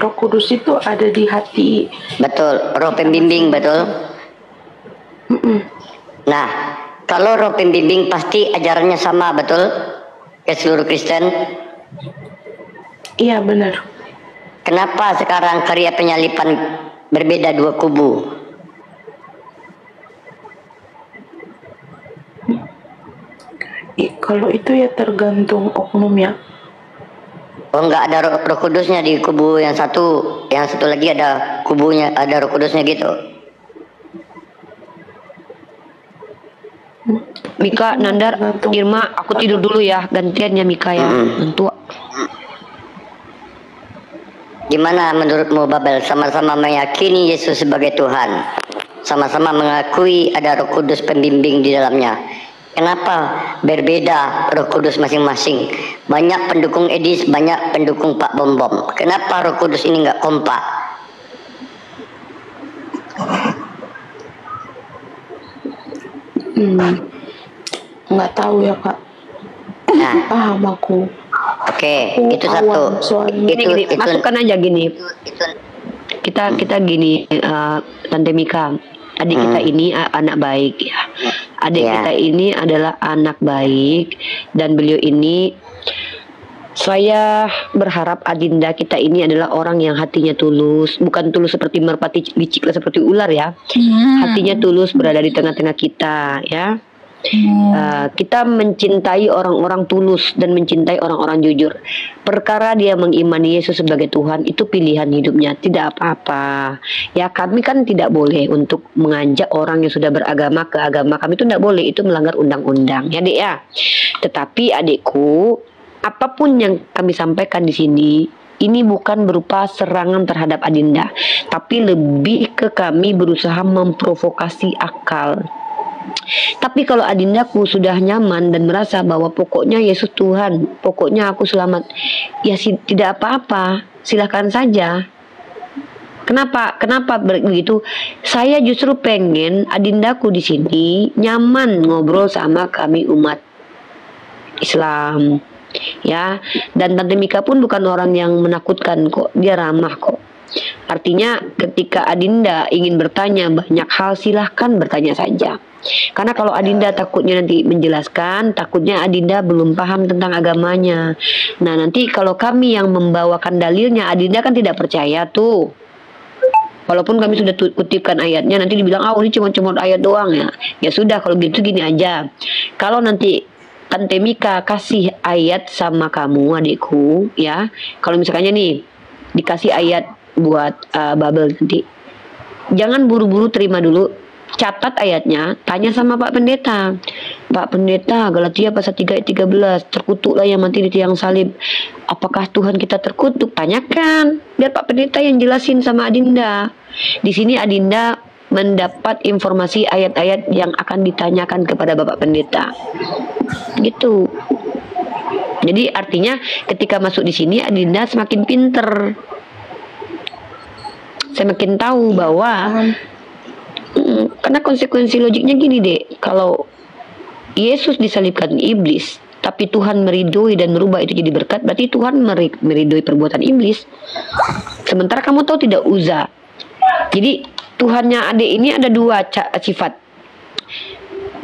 Roh Kudus itu ada di hati. Betul, roh pembimbing, betul? Nah, kalau roh pembimbing pasti ajarannya sama, betul? Ke seluruh Kristen. Iya benar. Kenapa sekarang karya penyalipan berbeda dua kubu? Kalau itu ya tergantung oknum ya. Oh, nggak ada roh kudusnya di kubu yang satu lagi ada kubunya, ada roh kudusnya gitu. Mika, Nandar, Irma, aku tidur dulu ya, gantiannya Mika ya. Mentua. Gimana menurutmu Babel, sama-sama meyakini Yesus sebagai Tuhan, sama-sama mengakui ada roh kudus pembimbing di dalamnya. Kenapa berbeda roh kudus masing-masing? Banyak pendukung Edis, banyak pendukung Pak Bom Bom. Kenapa roh kudus ini nggak kompak? Nggak tahu ya Kak. Nah, Paham aku. Oke, Aku itu satu. awam soalnya. Gini, masukkan aja gini. Kita gini, Tante Mika. Adik kita ini anak baik ya. Adik kita ini adalah anak baik, dan beliau ini, saya berharap Adinda kita ini adalah orang yang hatinya tulus, bukan tulus seperti merpati licik seperti ular ya. Hatinya tulus, berada di tengah-tengah kita ya. Kita mencintai orang-orang tulus dan mencintai orang-orang jujur. Perkara dia mengimani Yesus sebagai Tuhan, itu pilihan hidupnya, tidak apa-apa ya. Kami kan tidak boleh untuk mengajak orang yang sudah beragama ke agama kami, itu tidak boleh, itu melanggar undang-undang ya Dek ya. Tetapi adikku, apapun yang kami sampaikan di sini, ini bukan berupa serangan terhadap Adinda, tapi lebih ke kami berusaha memprovokasi akal. Tapi kalau Adindaku sudah nyaman dan merasa bahwa pokoknya Yesus Tuhan, pokoknya aku selamat, ya tidak apa-apa, silahkan saja. Kenapa begitu? Saya justru pengen Adindaku di sini nyaman ngobrol sama kami umat Islam, ya. Dan Tante Mika pun bukan orang yang menakutkan kok, dia ramah kok. Artinya ketika Adinda ingin bertanya banyak hal, silahkan bertanya saja. Karena kalau Adinda takutnya nanti menjelaskan, takutnya Adinda belum paham tentang agamanya. Nah nanti kalau kami yang membawakan dalilnya, Adinda kan tidak percaya tuh. Walaupun kami sudah kutipkan ayatnya, nanti dibilang, ini cuma ayat doang ya. Ya sudah, kalau gitu gini aja. Kalau nanti Tante Mika kasih ayat sama kamu adikku ya, kalau misalnya nih dikasih ayat buat Babel nanti, jangan buru-buru terima dulu. Catat ayatnya, tanya sama Pak Pendeta. Pak Pendeta, Galatia pasal 3 ayat 13, terkutuklah yang mati di tiang salib. Apakah Tuhan kita terkutuk? Tanyakan. Biar Pak Pendeta yang jelasin sama Adinda. Di sini Adinda mendapat informasi ayat-ayat yang akan ditanyakan kepada Bapak Pendeta. Gitu. Jadi artinya ketika masuk di sini Adinda semakin pinter. Semakin tahu bahwa karena konsekuensi logiknya gini dek, kalau Yesus disalibkan iblis, tapi Tuhan meridoi dan merubah itu jadi berkat, berarti Tuhan meridoi perbuatan iblis. Sementara kamu tahu tidak Uza. Jadi Tuhannya adik ini ada dua sifat.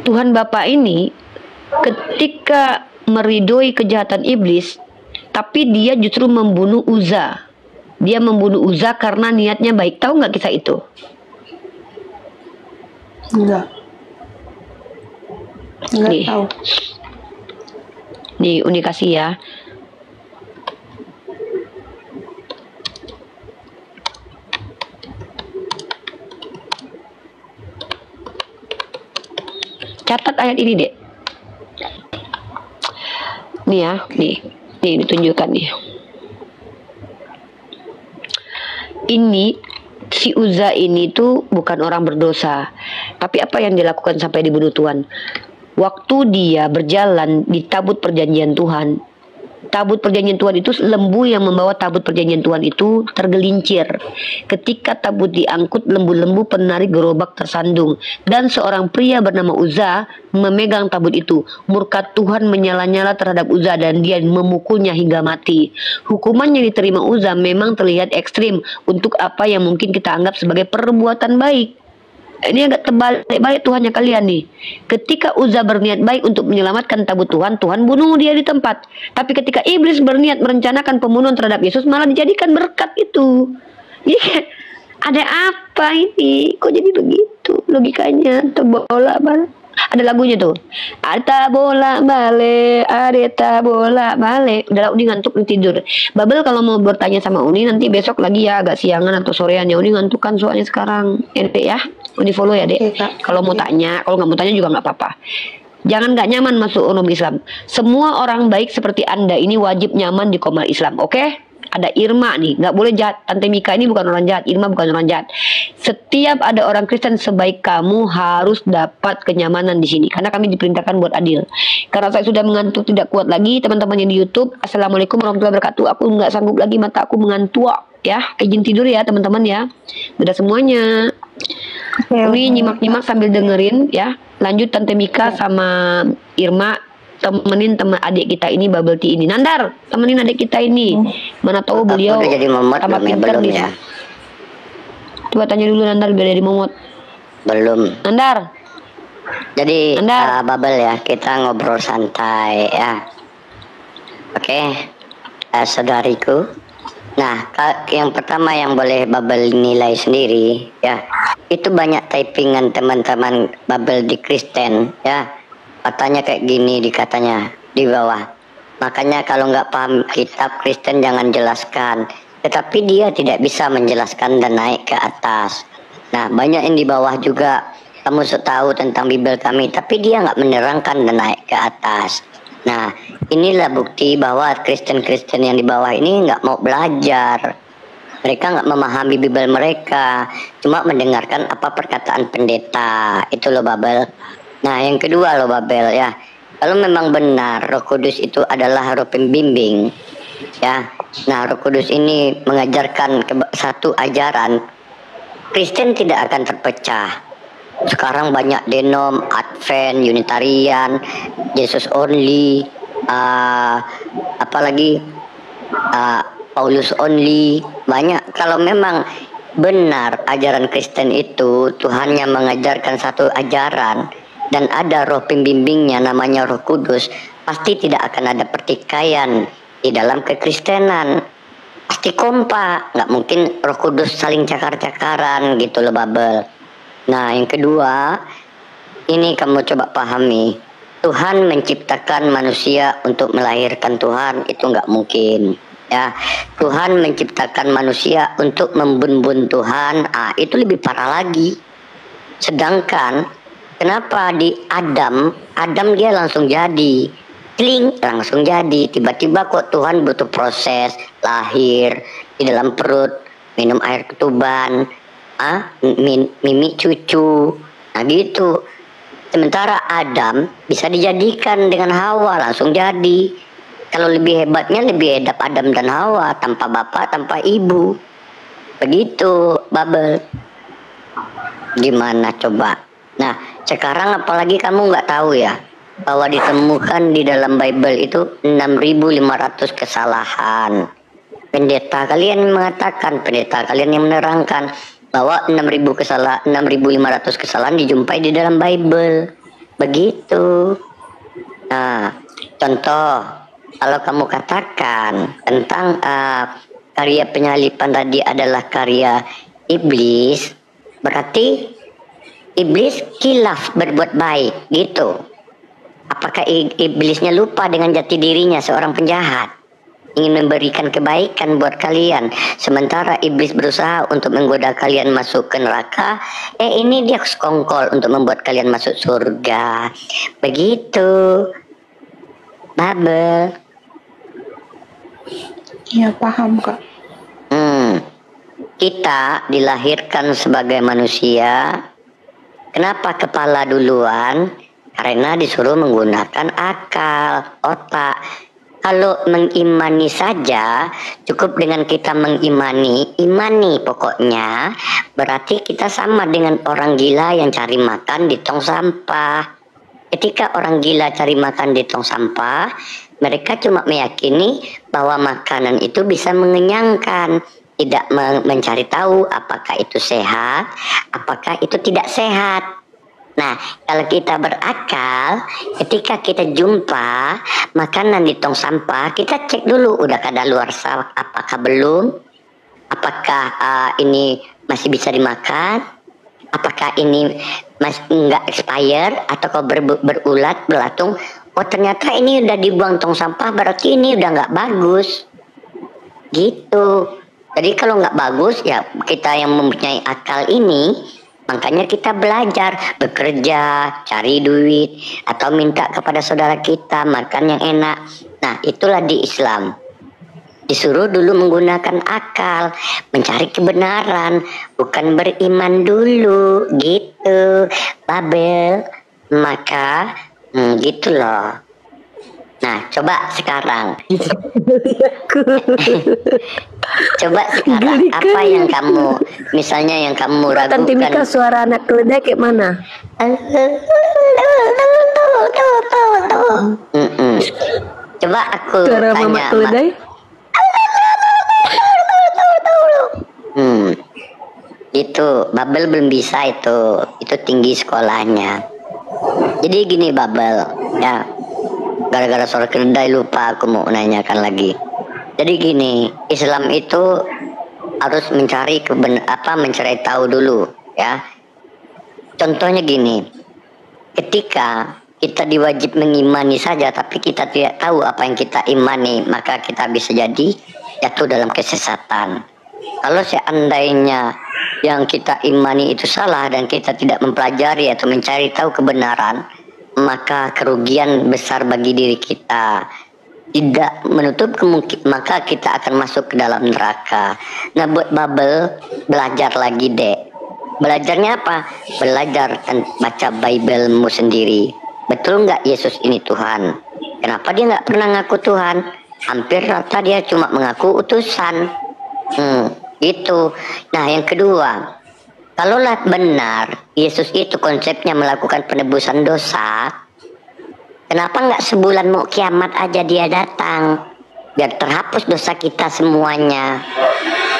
Tuhan Bapa ini ketika meridoi kejahatan iblis, tapi dia justru membunuh Uza. Dia membunuh Uza karena niatnya baik. Tahu nggak kisah itu? Enggak Nih. tahu. Nih Uni kasih ya. Catat ayat ini dek. Nih ya, nih ditunjukkan nih. Ini si Uza ini tuh bukan orang berdosa, tapi apa yang dilakukan sampai dibunuh Tuhan? Waktu dia berjalan di tabut perjanjian Tuhan, tabut perjanjian Tuhan itu lembu yang membawa tabut perjanjian Tuhan itu tergelincir. Ketika tabut diangkut, lembu-lembu penarik gerobak tersandung, dan seorang pria bernama Uza memegang tabut itu. Murka Tuhan menyala-nyala terhadap Uza dan dia memukulnya hingga mati. Hukuman yang diterima Uza memang terlihat ekstrim untuk apa yang mungkin kita anggap sebagai perbuatan baik. Ini agak terbalik Tuhannya kalian nih. Ketika Uza berniat baik untuk menyelamatkan tabut Tuhan, Tuhan bunuh dia di tempat. Tapi ketika iblis berniat merencanakan pembunuhan terhadap Yesus, malah dijadikan berkat itu. Jadi ada apa ini? Kok jadi begitu logikanya? Terbolak balik. Ada lagunya tuh. Ada bolak balik, ada bolak balik. Udah Uni ngantuk, Uni tidur. Babel kalau mau bertanya sama Uni nanti besok lagi ya, agak siangan atau sorean ya. Uni ngantuk kan soalnya sekarang. Dek ya, Uni follow ya dek. Kalau mau tanya, kalau nggak mau tanya juga nggak apa-apa. Jangan nggak nyaman masuk umum Islam. Semua orang baik seperti Anda ini wajib nyaman di Komar Islam, oke? Ada Irma nih, nggak boleh jahat. Tante Mika ini bukan orang jahat, Irma bukan orang jahat. Setiap ada orang Kristen sebaik kamu harus dapat kenyamanan di sini, karena kami diperintahkan buat adil. Karena saya sudah mengantuk tidak kuat lagi, teman-teman yang di YouTube, Assalamualaikum warahmatullahi wabarakatuh. Aku nggak sanggup lagi, mata aku mengantuk ya. Izin tidur ya teman-teman ya. Udah semuanya. Ini nyimak-nyimak sambil dengerin ya. Lanjut Tante Mika sama Irma. Temenin teman adik kita ini bubble tea ini. Nandar, temenin adik kita ini. Mana tahu beliau udah jadi momot tambah belum ya? pintar Belum nih. ya? Coba tanya dulu Nandar biar jadi momot. Belum. Nandar. Jadi Nandar. Babel ya, kita ngobrol santai ya. Oke, saudariku. Nah, yang pertama yang boleh Babel nilai sendiri ya, itu banyak typingan teman-teman Babel di Kristen ya. Katanya kayak gini dikatanya di bawah. Makanya kalau nggak paham kitab Kristen jangan jelaskan. Tetapi dia tidak bisa menjelaskan dan naik ke atas. Nah banyak yang di bawah juga. Kamu tahu tentang Bible kami. Tapi dia nggak menerangkan dan naik ke atas. Nah inilah bukti bahwa Kristen-Kristen yang di bawah ini nggak mau belajar. Mereka nggak memahami Bible mereka. Cuma mendengarkan apa perkataan pendeta. Itu loh Babel. Nah yang kedua loh Babel ya, kalau memang benar Roh Kudus itu adalah Roh pembimbing ya, nah Roh Kudus ini mengajarkan satu ajaran, Kristen tidak akan terpecah. Sekarang banyak denom, Advent, Unitarian, Jesus only, apalagi Paulus only, banyak. Kalau memang benar ajaran Kristen itu Tuhan yang mengajarkan satu ajaran dan ada roh pembimbingnya namanya Roh Kudus, pasti tidak akan ada pertikaian di dalam kekristenan. Pasti kompak, nggak mungkin Roh Kudus saling cakar-cakaran gitu loh Babel. Nah yang kedua, ini kamu coba pahami, Tuhan menciptakan manusia untuk melahirkan Tuhan itu nggak mungkin. Ya, Tuhan menciptakan manusia untuk membun-bun Tuhan. Itu lebih parah lagi. Sedangkan kenapa di Adam dia langsung jadi, kling langsung jadi. Tiba-tiba kok Tuhan butuh proses lahir di dalam perut, minum air ketuban, mimi cucu, nah gitu. Sementara Adam bisa dijadikan dengan Hawa langsung jadi. Kalau lebih hebatnya lebih edap Adam dan Hawa tanpa bapak tanpa ibu. Begitu Babel. Gimana coba? Nah sekarang apalagi kamu nggak tahu ya bahwa ditemukan di dalam Bible itu 6.500 kesalahan. Pendeta kalian mengatakan, pendeta kalian yang menerangkan bahwa 6.500 kesalahan dijumpai di dalam Bible. Begitu. Nah contoh, kalau kamu katakan tentang karya penyalipan tadi adalah karya iblis, berarti iblis khilaf berbuat baik, gitu. Apakah iblisnya lupa dengan jati dirinya seorang penjahat, ingin memberikan kebaikan buat kalian, sementara iblis berusaha untuk menggoda kalian masuk ke neraka? Ini dia sekongkol untuk membuat kalian masuk surga. Begitu Babel. Ya paham Kak. Kita dilahirkan sebagai manusia. Kenapa kepala duluan? Karena disuruh menggunakan akal, otak. Kalau mengimani saja, cukup dengan kita imani pokoknya, berarti kita sama dengan orang gila yang cari makan di tong sampah. Ketika orang gila cari makan di tong sampah, mereka cuma meyakini bahwa makanan itu bisa mengenyangkan, tidak mencari tahu apakah itu sehat, apakah itu tidak sehat. Nah, kalau kita berakal, ketika kita jumpa makanan di tong sampah, kita cek dulu udah kadaluarsa apakah belum, apakah ini masih bisa dimakan, apakah ini masih enggak expire atau kalau berulat belatung. Oh ternyata ini udah dibuang tong sampah, berarti ini udah nggak bagus. Gitu. Jadi kalau nggak bagus ya kita yang mempunyai akal ini, makanya kita belajar, bekerja, cari duit, atau minta kepada saudara kita makan yang enak. Nah itulah di Islam. Disuruh dulu menggunakan akal, mencari kebenaran, bukan beriman dulu, gitu Babel. Maka gitu loh. Nah coba sekarang coba sekarang apa yang kamu, misalnya yang kamu ragukan. Tante Mika suara anak keledai kayak mana? Coba aku suara tanya mama keledai. Itu Babel belum bisa itu tinggi sekolahnya. Jadi gini Babel, ya gara-gara suara keledai lupa aku mau nanyakan lagi. Jadi gini, Islam itu harus mencari mencari tahu dulu, ya. Contohnya gini, ketika kita diwajib mengimani saja tapi kita tidak tahu apa yang kita imani, maka kita bisa jadi jatuh dalam kesesatan. Kalau seandainya yang kita imani itu salah dan kita tidak mempelajari atau mencari tahu kebenaran, maka kerugian besar bagi diri kita. Tidak menutup kemungkinan maka kita akan masuk ke dalam neraka. Nah buat Babel, belajar lagi dek. Belajarnya apa? Belajar dan baca Bible-mu sendiri. Betul nggak Yesus ini Tuhan? Kenapa dia nggak pernah ngaku Tuhan? Hampir rata dia cuma mengaku utusan. Gitu. Nah yang kedua, kalaulah benar Yesus itu konsepnya melakukan penebusan dosa, kenapa nggak sebulan mau kiamat aja dia datang biar terhapus dosa kita semuanya?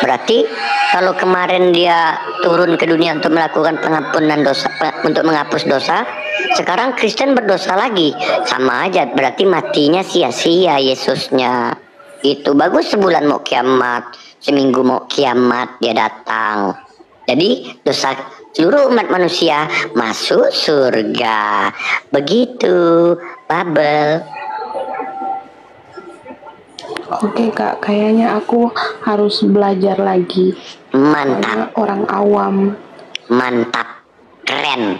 Berarti kalau kemarin dia turun ke dunia untuk melakukan pengampunan dosa, untuk menghapus dosa, sekarang Kristen berdosa lagi, sama aja, berarti matinya sia-sia Yesusnya. Itu bagus sebulan mau kiamat, seminggu mau kiamat dia datang. Jadi dosa seluruh umat manusia masuk surga. Begitu Babel. Oke Kak, kayaknya aku harus belajar lagi. Mantap. Soalnya orang awam. Mantap. Keren.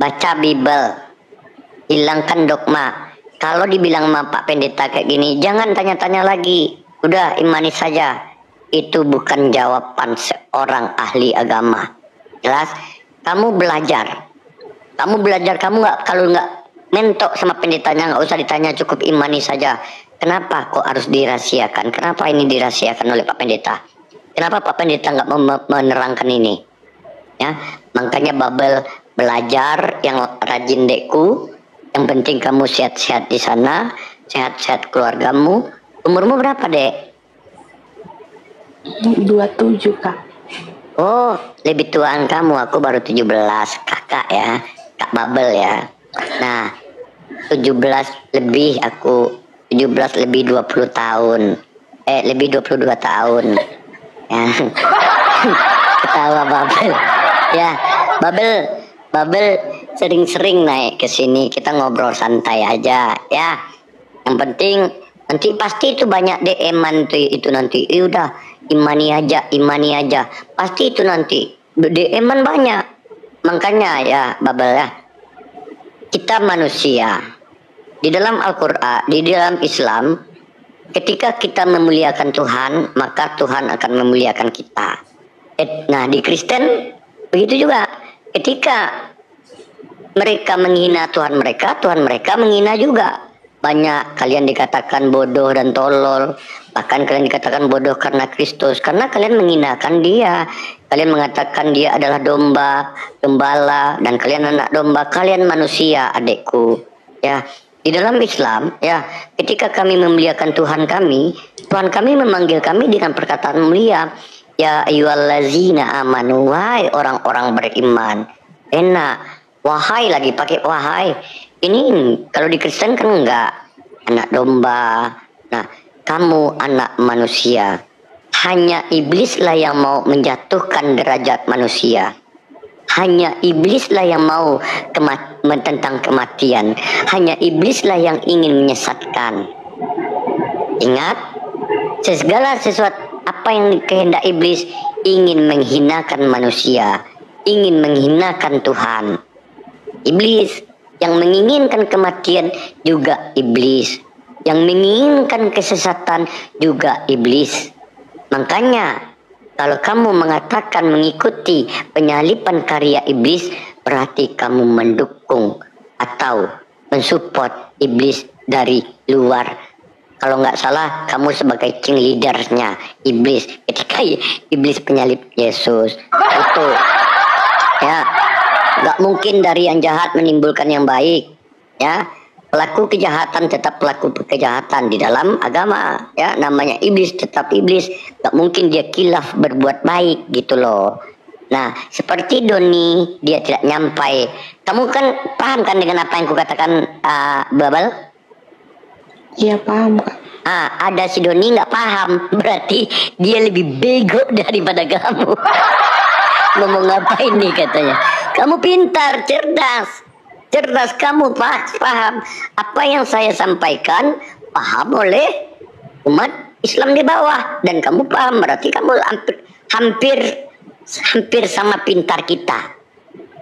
Baca Bible. Hilangkan dogma. Kalau dibilang sama Pak Pendeta kayak gini, jangan tanya-tanya lagi. Udah imani saja. Itu bukan jawaban seorang ahli agama. Jelas? Kamu belajar. Kamu kalau nggak mentok sama pendetanya, nggak usah ditanya, cukup imani saja. Kenapa kok harus dirahasiakan? Kenapa ini dirahasiakan oleh Pak Pendeta? Kenapa Pak Pendeta nggak menerangkan ini? Ya, makanya Babel belajar yang rajin dekku. Yang penting kamu sehat-sehat di sana, sehat-sehat keluargamu. Umurmu berapa, Dek? 27 Kak. Oh, lebih tuaan kamu. Aku baru 17, kakak ya. Kak Babel ya. Nah, 17 lebih aku. 17 lebih 20 tahun. Lebih 22 tahun. Ya. Ketawa Babel. Ya, Babel sering-sering naik ke sini. Kita ngobrol santai aja ya. Yang penting nanti pasti itu banyak DM-an itu nanti. Udah imani aja. Pasti itu nanti DM-an banyak. Makanya ya Babel ya. Kita manusia. Di dalam Al-Quran, di dalam Islam, ketika kita memuliakan Tuhan, maka Tuhan akan memuliakan kita. Nah, di Kristen begitu juga. Ketika mereka menghina Tuhan mereka menghina juga. Banyak kalian dikatakan bodoh dan tolol. Bahkan kalian dikatakan bodoh karena Kristus. Karena kalian menghinakan dia. Kalian mengatakan dia adalah domba, gembala, dan kalian anak domba. Kalian manusia, adekku. Ya. Di dalam Islam, ya, ketika kami memuliakan Tuhan kami memanggil kami dengan perkataan mulia. Ya ayyuhallazina amanu, wahai orang-orang beriman. Enak, wahai lagi pakai wahai. Ini kalau di Kristen kan enggak, anak domba. Nah, kamu anak manusia. Hanya iblislah yang mau menjatuhkan derajat manusia. Hanya iblislah yang mau tentang kematian. Hanya iblislah yang ingin menyesatkan. Ingat, segala sesuatu apa yang kehendak iblis ingin menghinakan manusia, ingin menghinakan Tuhan. Iblis yang menginginkan kematian juga iblis. Yang menginginkan kesesatan juga iblis. Makanya kalau kamu mengatakan mengikuti penyalipan karya iblis, berarti kamu mendukung atau mensupport iblis dari luar. Kalau nggak salah, kamu sebagai king leadersnya iblis. Ketika iblis penyalip Yesus, itu ya nggak mungkin dari yang jahat menimbulkan yang baik. Ya, pelaku kejahatan tetap pelaku kejahatan di dalam agama, ya, namanya iblis tetap iblis, gak mungkin dia khilaf berbuat baik gitu loh. Nah, seperti Doni, dia tidak nyampai. Kamu kan paham kan dengan apa yang kukatakan, Babel? Iya paham Kak. Ada si Doni nggak paham, berarti dia lebih bego daripada kamu. Ngomong ngapain nih katanya? Kamu pintar, cerdas kamu paham apa yang saya sampaikan, paham oleh umat Islam di bawah, dan kamu paham, berarti kamu hampir sama pintar kita.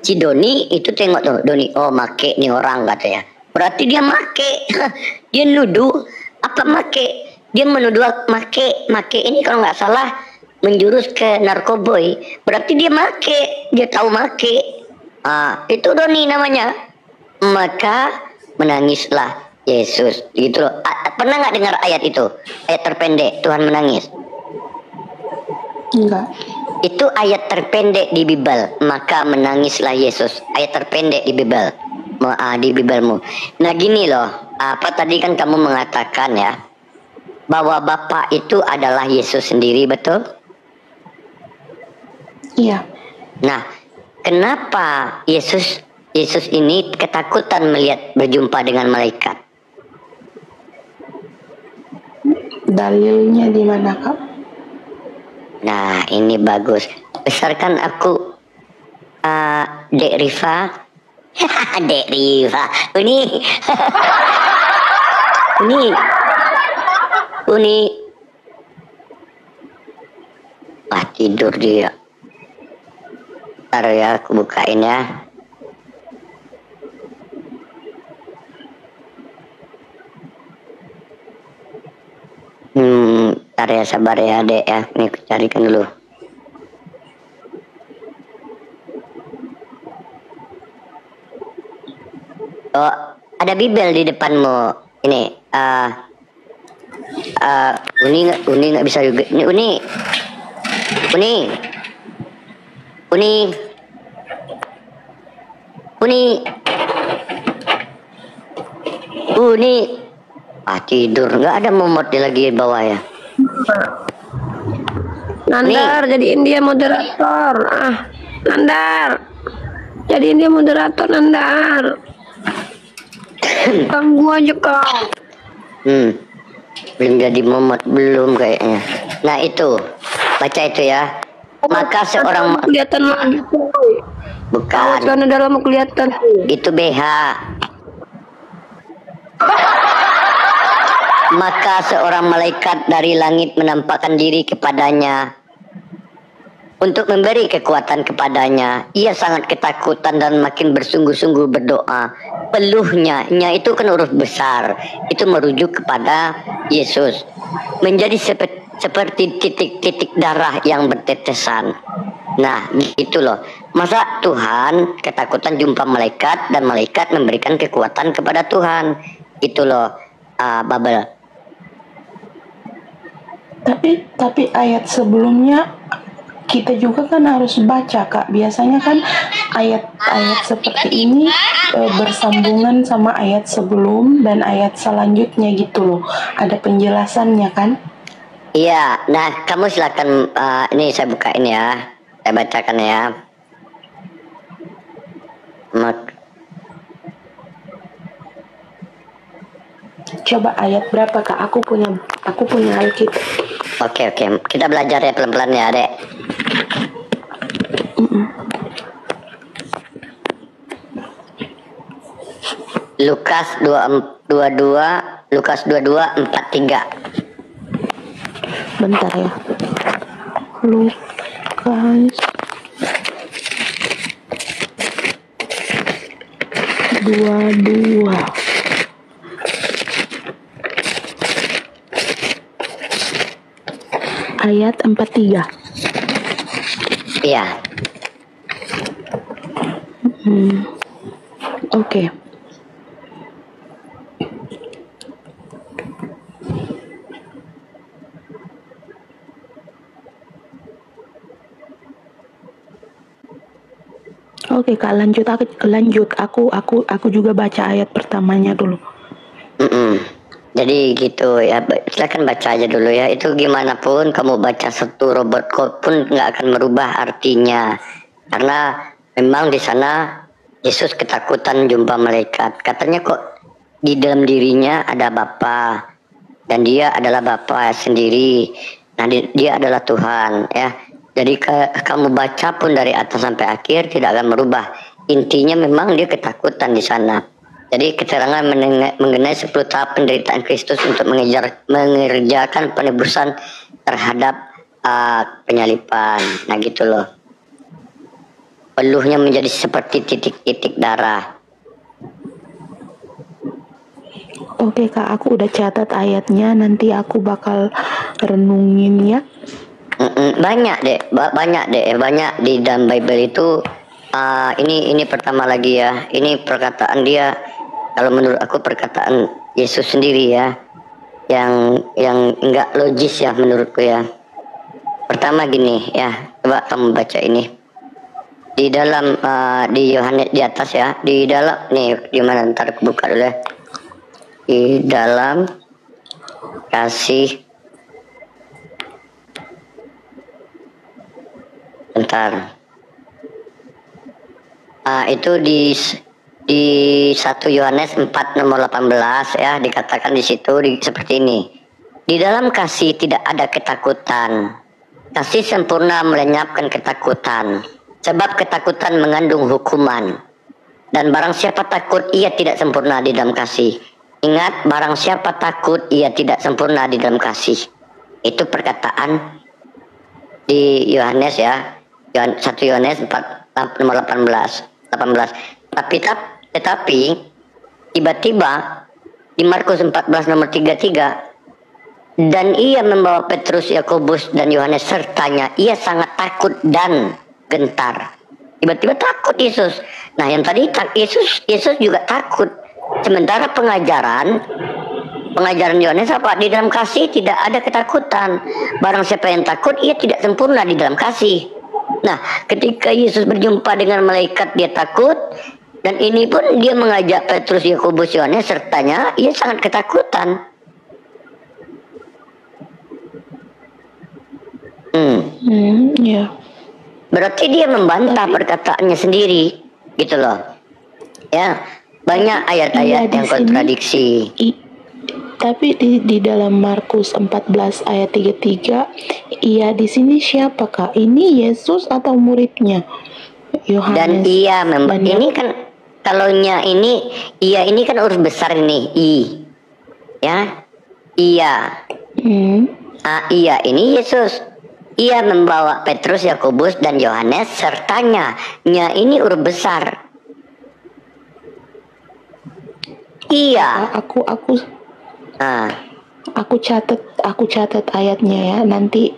Si Doni itu tengok tuh, Doni, oh make nih orang katanya, berarti dia make. Dia nuduh apa make, dia menuduh make ini kalau nggak salah menjurus ke narkoboy, berarti dia make, dia tahu make. Itu Doni namanya. Maka menangislah Yesus, gitu loh. Pernah nggak dengar ayat itu? Ayat terpendek Tuhan menangis. Enggak. Itu ayat terpendek di Bible. Maka menangislah Yesus. Ayat terpendek di Bible. Di Bibelmu. Nah gini loh. Apa tadi kan kamu mengatakan ya, bahwa Bapa itu adalah Yesus sendiri, betul? Iya. Nah, kenapa Yesus ini ketakutan melihat berjumpa dengan malaikat? Dalilnya di mana Kak? Nah, ini bagus. Besarkan aku, Dek Rifa. Dek Rifa. Ini Uni. Ah, tidur dia. Ntar ya, aku bukain ya. Ntar ya, sabar ya adek ya. Nih aku carikan dulu. Oh, ada Bibel di depanmu. Ini, Uni nggak bisa juga. Ini Uni. Ah, tidur. Nggak ada momot dia lagi di bawah ya. Nandar, jadiin dia moderator. Nandar. Jadiin dia moderator, Nandar. Ganggu aja kau. Belum jadi momot, belum kayaknya. Nah itu, baca itu ya. Maka seorang kelihatan lagi. bukan. Karena dalam kelihatan. Itu BH. Maka seorang malaikat dari langit menampakkan diri kepadanya untuk memberi kekuatan kepadanya. Ia sangat ketakutan dan makin bersungguh-sungguh berdoa. Peluhnya, itu kan huruf besar, itu merujuk kepada Yesus. Menjadi seperti titik-titik darah yang bertetesan. Nah, gitu loh. Masa Tuhan ketakutan jumpa malaikat dan malaikat memberikan kekuatan kepada Tuhan. Itu loh, Babel. Tapi ayat sebelumnya kita juga kan harus baca, Kak. Biasanya kan ayat-ayat seperti ini bersambungan sama ayat sebelum dan ayat selanjutnya gitu loh. Ada penjelasannya kan? Iya, nah kamu silakan, ini saya bukain ya, saya bacakan ya. Coba ayat berapa, Kak? Aku punya Alkitab. Oke, kita belajar ya pelan-pelan ya, Dek. Lukas 22, Lukas 22:43. Bentar ya. Lukas 22 ayat 43. Iya. Oke. Oke, Kak, lanjut. Aku juga baca ayat pertamanya dulu. Jadi gitu ya, silakan baca aja dulu ya. Itu gimana pun kamu baca satu robot code pun nggak akan merubah artinya, karena memang di sana Yesus ketakutan jumpa malaikat. Katanya kok di dalam dirinya ada Bapa dan dia adalah Bapa sendiri. Nah, dia adalah Tuhan ya. Jadi kamu baca pun dari atas sampai akhir tidak akan merubah. Intinya memang dia ketakutan di sana. Jadi keterangan mengenai 10 tahap penderitaan Kristus untuk mengerjakan penebusan terhadap penyalipan. Nah gitu loh. Peluhnya menjadi seperti titik-titik darah. Oke, Kak, aku udah catat ayatnya. Nanti aku bakal renungin ya. Banyak di dalam Bible itu. Ini pertama lagi ya. Ini perkataan dia. Kalau menurut aku perkataan Yesus sendiri ya, yang enggak logis ya menurutku ya. Pertama gini ya, coba kamu baca ini di dalam di Yohanes di atas ya, di dalam nih gimana, ntar aku buka dulu ya. Di dalam kasih, bentar. Itu di 1 Yohanes 4 nomor 18 ya, dikatakan di situ seperti ini. Di dalam kasih tidak ada ketakutan. Kasih sempurna melenyapkan ketakutan. Sebab ketakutan mengandung hukuman. Dan barang siapa takut, ia tidak sempurna di dalam kasih. Ingat, barang siapa takut, ia tidak sempurna di dalam kasih. Itu perkataan di Yohanes ya, 1 Yohanes 4 nomor 18. Tetapi tiba-tiba di Markus 14 nomor 33, dan ia membawa Petrus, Yakobus dan Yohanes sertanya. Ia sangat takut dan gentar. Tiba-tiba takut Yesus. Nah, yang tadi Yesus juga takut. Sementara pengajaran Yohanes apa? Di dalam kasih tidak ada ketakutan. Barang siapa yang takut, ia tidak sempurna di dalam kasih. Nah, ketika Yesus berjumpa dengan malaikat, dia takut. Dan ini pun dia mengajak Petrus, Yakobus, Yohanes sertanya. Ia sangat ketakutan. Ya. Berarti dia membantah perkataannya sendiri, gitu loh. Ya, banyak ayat-ayat yang kontradiksi. Tapi di dalam Markus 14 ayat 33, iya di sini siapa Kak? Ini Yesus atau muridnya? Yohanes. Dan ia ini kan kalaunya ini ini kan huruf besar ini I. Ya. Iya. Iya ini Yesus. Ia membawa Petrus, Yakobus dan Yohanes sertanya. Nya ini huruf besar. Iya. Aku catat ayatnya ya. Nanti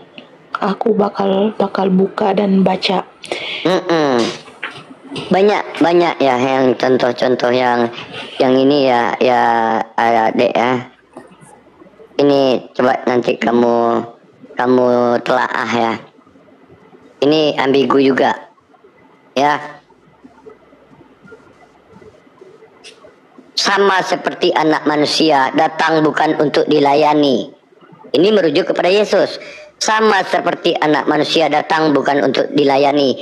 aku bakal buka dan baca. Banyak ya yang contoh-contoh yang ini ya Dek ya. Ini coba nanti kamu telaah ya. Ini ambigu juga. Ya. Sama seperti anak manusia datang bukan untuk dilayani. Ini merujuk kepada Yesus. Sama seperti anak manusia datang bukan untuk dilayani,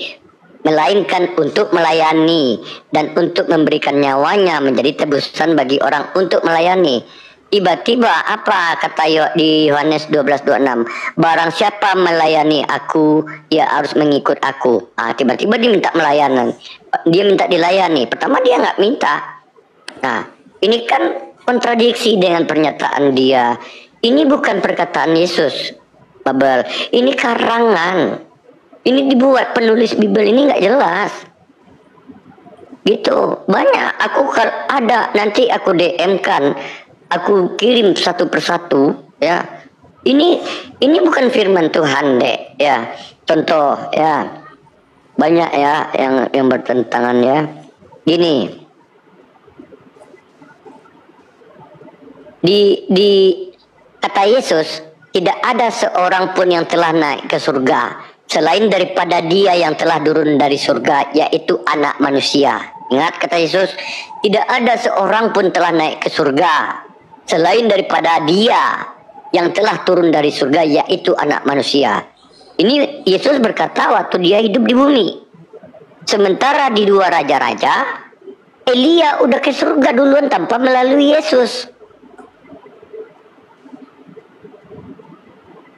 melainkan untuk melayani dan untuk memberikan nyawanya menjadi tebusan bagi orang, untuk melayani. Tiba-tiba apa kata di Yohanes 12:26? Barang siapa melayani aku, ia harus mengikut aku. Tiba-tiba dia minta melayanan. Dia minta dilayani. Pertama dia nggak minta. Nah, ini kan kontradiksi dengan pernyataan dia. Ini bukan perkataan Yesus, Babel. Ini karangan. Ini dibuat penulis Bible, ini nggak jelas. Gitu. Banyak. Aku ada, nanti aku DM kan. Aku kirim satu persatu ya. Ini bukan firman Tuhan Dek ya. Contoh ya. Banyak ya yang bertentangan ya. Gini. Di kata Yesus, tidak ada seorang pun yang telah naik ke surga selain daripada dia yang telah turun dari surga, yaitu anak manusia. Ingat kata Yesus, tidak ada seorang pun telah naik ke surga selain daripada dia yang telah turun dari surga, yaitu anak manusia. Ini Yesus berkata waktu dia hidup di bumi. Sementara di dua raja-raja, Elia udah ke surga duluan tanpa melalui Yesus.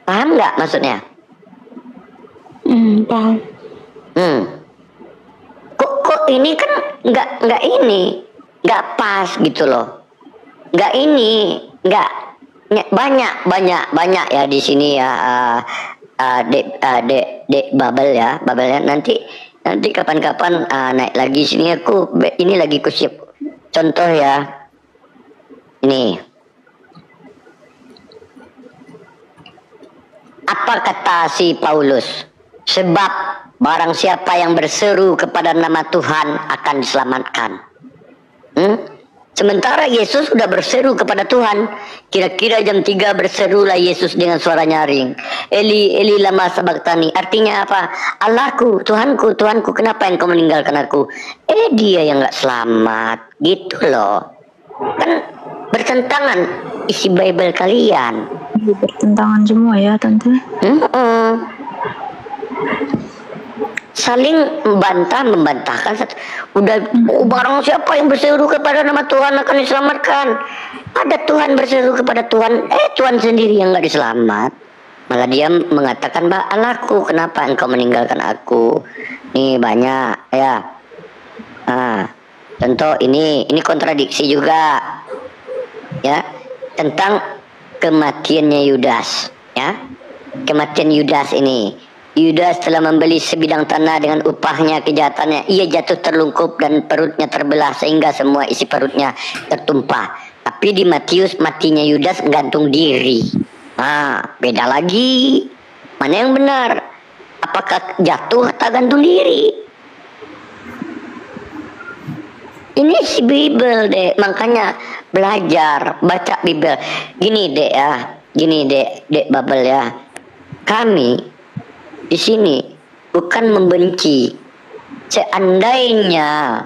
Paham nggak maksudnya? Paham. Kok ini kan nggak pas gitu loh. Nggak banyak ya di sini ya. Dek Babel ya, nanti kapan-kapan naik lagi sini. Ini lagi kusip contoh ya. Ini apa kata si Paulus? Sebab barang siapa yang berseru kepada nama Tuhan akan diselamatkan. Sementara Yesus sudah berseru kepada Tuhan. Kira-kira jam 3 berserulah Yesus dengan suara nyaring. Eli, Eli lama sabachthani. Artinya apa? Allahku, Tuhanku, Tuhanku, kenapa engkau meninggalkan aku? Dia yang gak selamat. Gitu loh. Kan bertentangan isi Bible kalian. Bertentangan semua ya Tante. Saling membantahkan. Udah barang siapa yang berseru kepada nama Tuhan akan diselamatkan. Ada Tuhan berseru kepada Tuhan, Tuhan sendiri yang nggak diselamat. Malah dia mengatakan, Allahku, kenapa engkau meninggalkan aku? Nih banyak ya. Contoh ini kontradiksi juga. ya, tentang kematiannya Yudas, ya. Kematian Yudas ini. Yudas telah membeli sebidang tanah dengan upahnya kejahatannya. Ia jatuh terlungkup dan perutnya terbelah sehingga semua isi perutnya tertumpah. Tapi di Matius matinya Yudas gantung diri. Nah, beda lagi. Mana yang benar? Apakah jatuh atau gantung diri? Ini si Bible, Dek. Makanya belajar baca Bible. Gini, Dek ya. Gini, Dek Babel ya. Kami di sini bukan membenci. Seandainya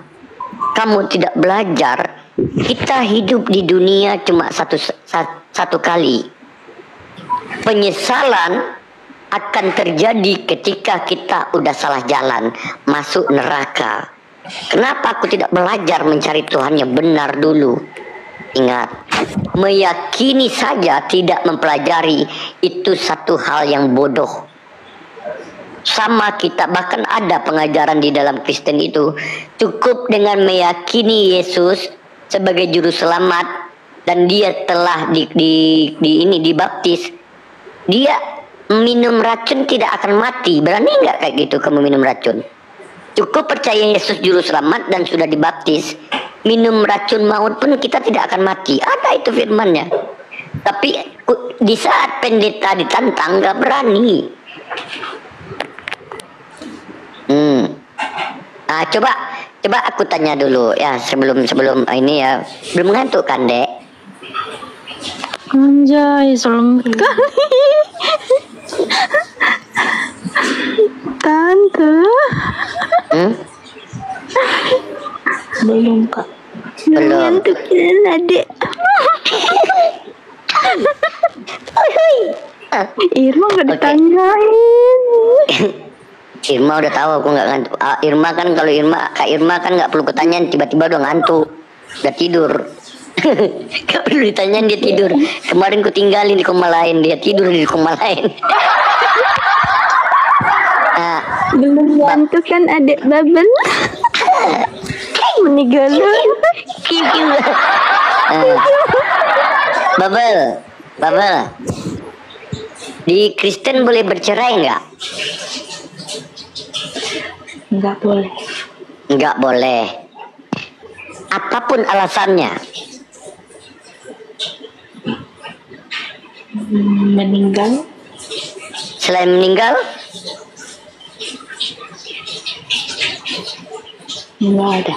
kamu tidak belajar, kita hidup di dunia cuma satu kali. Penyesalan akan terjadi ketika kita udah salah jalan, masuk neraka. Kenapa aku tidak belajar mencari Tuhan yang benar dulu? Ingat, meyakini saja tidak mempelajari itu satu hal yang bodoh. Sama kita, bahkan ada pengajaran di dalam Kristen itu, cukup dengan meyakini Yesus sebagai juru selamat dan dia telah dibaptis, dia minum racun tidak akan mati. Berani nggak kayak gitu kamu minum racun? Cukup percaya Yesus juru selamat dan sudah dibaptis, minum racun maut pun kita tidak akan mati. Ada itu firmannya. Tapi di saat pendeta ditantang nggak berani. Nah, coba aku tanya dulu ya, sebelum ini ya, belum ngantuk kan, Dek? Anjay, selamat kali. Tante. Belum, Kak. Belum. Ngantuk ya, Dek. Irma gak ditanyain. Irma udah tahu aku nggak ngantuk. Irma kan kalau Kak Irma kan nggak perlu ketanyain, tiba-tiba udah ngantuk, udah tidur. Gak perlu ditanyain, dia tidur. Kemarin ku tinggalin di rumah lain, dia tidur di rumah lain. Belum ngantuk kan adik Babel. Meninggal. Babel. Di Kristen boleh bercerai nggak? Nggak boleh. Nggak boleh. Apapun alasannya. Meninggal. Selain meninggal? Nggak ada.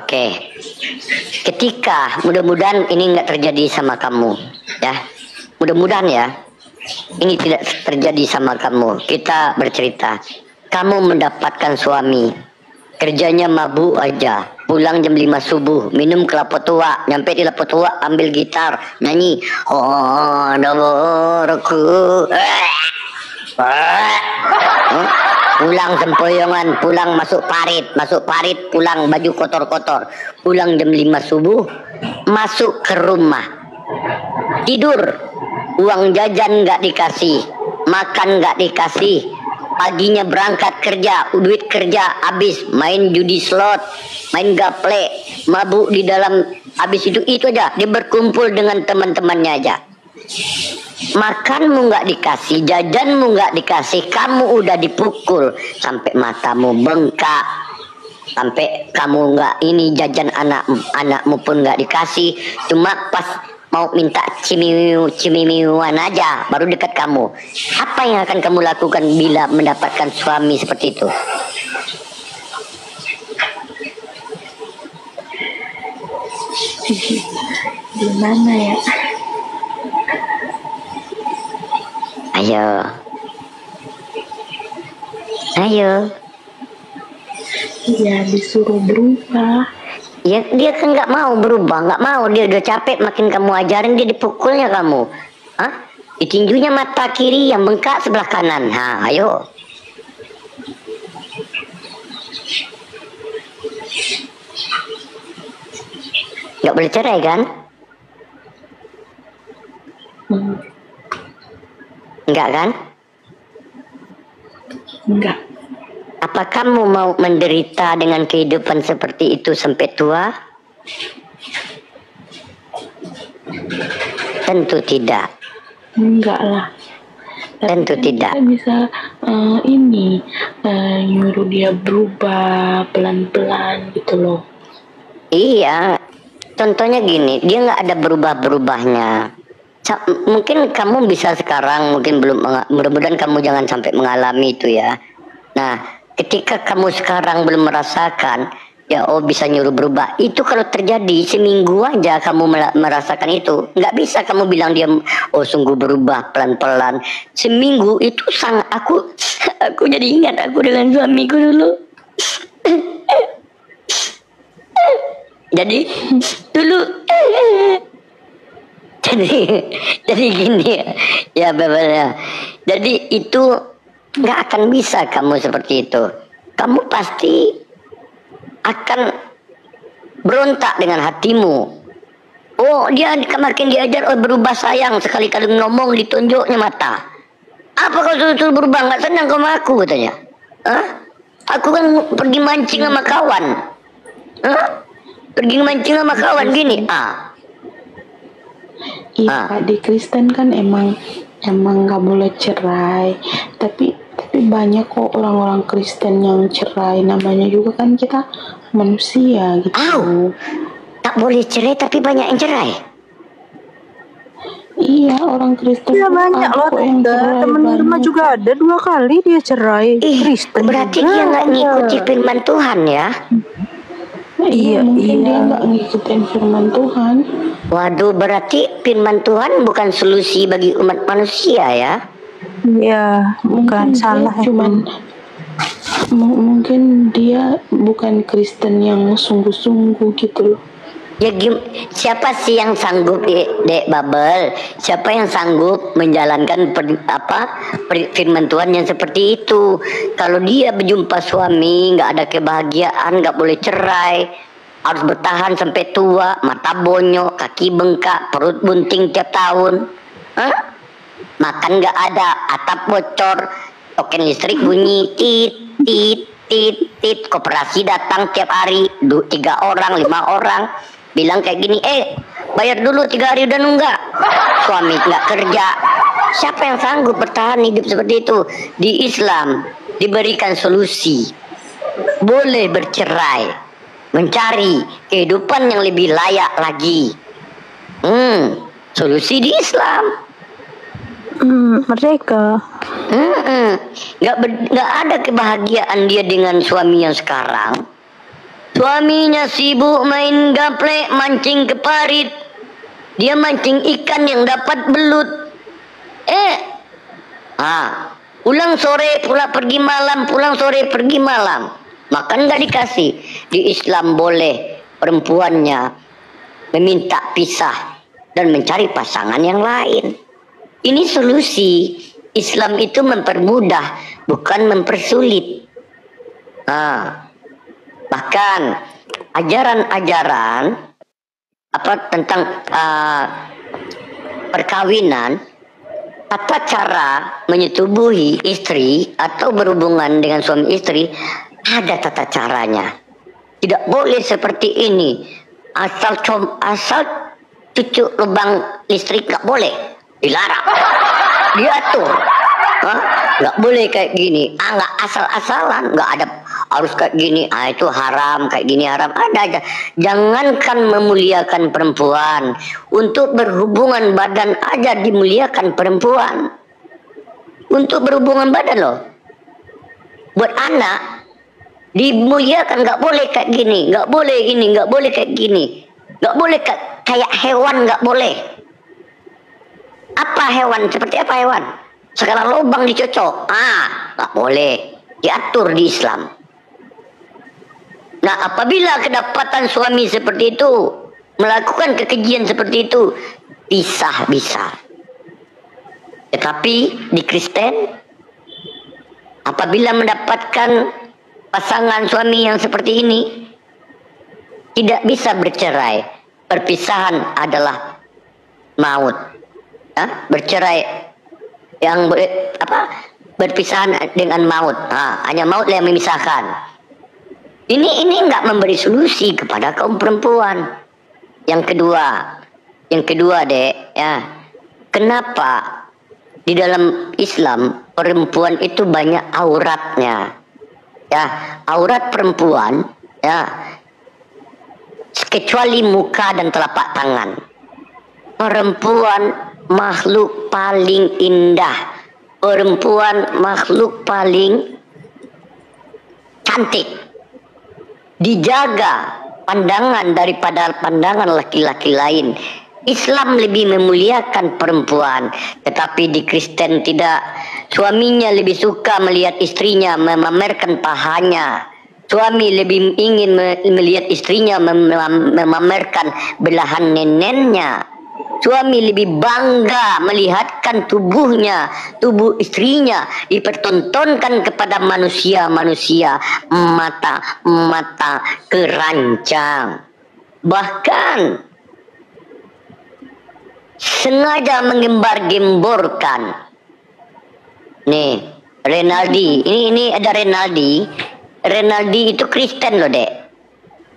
Oke. Ketika mudah-mudahan ini nggak terjadi sama kamu, ya. Mudah-mudahan ya. Ini tidak terjadi sama kamu. Kita bercerita. Kamu mendapatkan suami, kerjanya mabuk aja, pulang jam 5 subuh, minum kelapa tua, nyampe di kelapa tua, ambil gitar, nyanyi, oh, nomorku, pulang sempoyongan, pulang masuk parit, pulang baju kotor-kotor, pulang jam 5 subuh, masuk ke rumah, tidur, uang jajan nggak dikasih, makan nggak dikasih. Paginya berangkat kerja, duit kerja habis, main judi slot, main gaple, mabuk di dalam, habis itu aja, dia berkumpul dengan teman-temannya aja. Makanmu nggak dikasih, jajanmu nggak dikasih, kamu udah dipukul sampai matamu bengkak, sampai kamu nggak ini jajan anakmu pun nggak dikasih, cuma pas mau minta cimimiuan aja baru dekat kamu. Apa yang akan kamu lakukan bila mendapatkan suami seperti itu? Gimana ya? Ayo. Ya disuruh berubah. Ya dia kan nggak mau berubah, nggak mau, dia udah capek makin kamu ajarin, dia dipukulnya kamu. Hah? Ditinjunya mata kiri yang bengkak sebelah kanan. Ha, ayo. Nggak boleh cerai kan? Enggak kan? Enggak. Apa kamu mau menderita dengan kehidupan seperti itu sampai tua? Tentu tidak. Enggak lah. Tentu Kan tidak. kita bisa nyuruh dia berubah pelan-pelan gitu loh. Iya, contohnya gini, dia nggak ada berubah-berubahnya. Mungkin kamu bisa sekarang, mungkin belum, mudah-mudahan kamu jangan sampai mengalami itu ya. Nah, ketika kamu sekarang belum merasakan, ya bisa nyuruh berubah. Itu kalau terjadi seminggu aja kamu merasakan itu, nggak bisa kamu bilang dia sungguh berubah pelan-pelan. Seminggu itu aku jadi ingat aku dengan suamiku dulu. Jadi dulu jadi gini ya beberapa. Jadi itu nggak akan bisa kamu seperti itu. Kamu pasti akan berontak dengan hatimu. Dia makin diajar berubah sayang, sekali-kali ngomong ditunjuknya mata. Apa kau suruh berubah, nggak senang sama aku katanya. Aku kan pergi mancing sama kawan. Pergi mancing sama kawan gini. Iya, di Kristen kan emang nggak boleh cerai. Tapi banyak kok orang-orang Kristen yang cerai. Namanya juga kan kita manusia gitu. Tak boleh cerai tapi banyak yang cerai. Iya, orang Kristen. Iya banyak loh, temen Irma juga ada 2 kali dia cerai. Kristen. Berarti dia nggak ngikuti firman Tuhan ya? Iya, mungkin dia nggak ngikutin firman Tuhan. Waduh, berarti firman Tuhan bukan solusi bagi umat manusia ya? Iya, bukan salah. Cuman mungkin dia bukan Kristen yang sungguh-sungguh gitu loh. Ya siapa sih yang sanggup Dek Babel? Siapa yang sanggup menjalankan firman Tuhan yang seperti itu? Kalau dia berjumpa suami nggak ada kebahagiaan, nggak boleh cerai, harus bertahan sampai tua, mata bonyok, kaki bengkak, perut bunting tiap tahun, makan nggak ada, atap bocor, token listrik bunyi tit tit tit tit, koperasi datang tiap hari 3 orang 5 orang bilang kayak gini, bayar dulu 3 hari udah nunggak, suami nggak kerja. Siapa yang sanggup bertahan hidup seperti itu? Di Islam diberikan solusi, boleh bercerai, mencari kehidupan yang lebih layak lagi. Solusi di Islam. Mereka nggak ada kebahagiaan dia dengan suami yang sekarang. Suaminya sibuk main gaplek, mancing ke parit. Dia mancing ikan yang dapat belut. Pulang sore pula pergi malam, pulang sore pergi malam. Makan nggak dikasih. Di Islam boleh perempuannya meminta pisah dan mencari pasangan yang lain. Ini solusi. Islam itu mempermudah, bukan mempersulit. Bahkan ajaran-ajaran tentang perkawinan, tata cara menyetubuhi istri atau berhubungan dengan suami istri, ada tata caranya. Tidak boleh seperti ini. Asal cucu lubang listrik nggak boleh, dilarang, diatur. Nggak boleh kayak gini. Nggak asal-asalan, nggak ada harus kayak gini. Itu haram, kayak gini haram. Ada aja. Jangankan memuliakan perempuan, untuk berhubungan badan aja dimuliakan perempuan. Untuk berhubungan badan loh. Buat anak dimuliakan, nggak boleh kayak gini, nggak boleh ini, nggak boleh kayak gini, nggak boleh kayak hewan, nggak boleh. Apa hewan? Seperti apa hewan? Sekarang lubang dicocok, nggak boleh, diatur di Islam. Nah, apabila kedapatan suami seperti itu melakukan kekejian seperti itu, pisah bisa. Tetapi di Kristen, apabila mendapatkan pasangan suami yang seperti ini, tidak bisa bercerai. Perpisahan adalah maut. Bercerai yang berpisahan dengan maut. Hanya maut yang memisahkan. Ini nggak memberi solusi kepada kaum perempuan. Yang kedua, Yang kedua, Dek, ya. Kenapa di dalam Islam perempuan itu banyak auratnya? Ya, aurat perempuan, ya, kecuali muka dan telapak tangan. Perempuan makhluk paling indah. Perempuan makhluk paling cantik. Dijaga pandangan daripada pandangan laki-laki lain. Islam lebih memuliakan perempuan, tetapi di Kristen tidak. Suaminya lebih suka melihat istrinya memamerkan pahanya. Suami lebih ingin melihat istrinya memamerkan belahan neneknya. Suami lebih bangga melihatkan tubuhnya, tubuh istrinya dipertontonkan kepada manusia-manusia mata kerancang. Bahkan sengaja mengembar-gemborkan. Nih, Renaldi, ini ada Renaldi. Renaldi itu Kristen loh, Dek.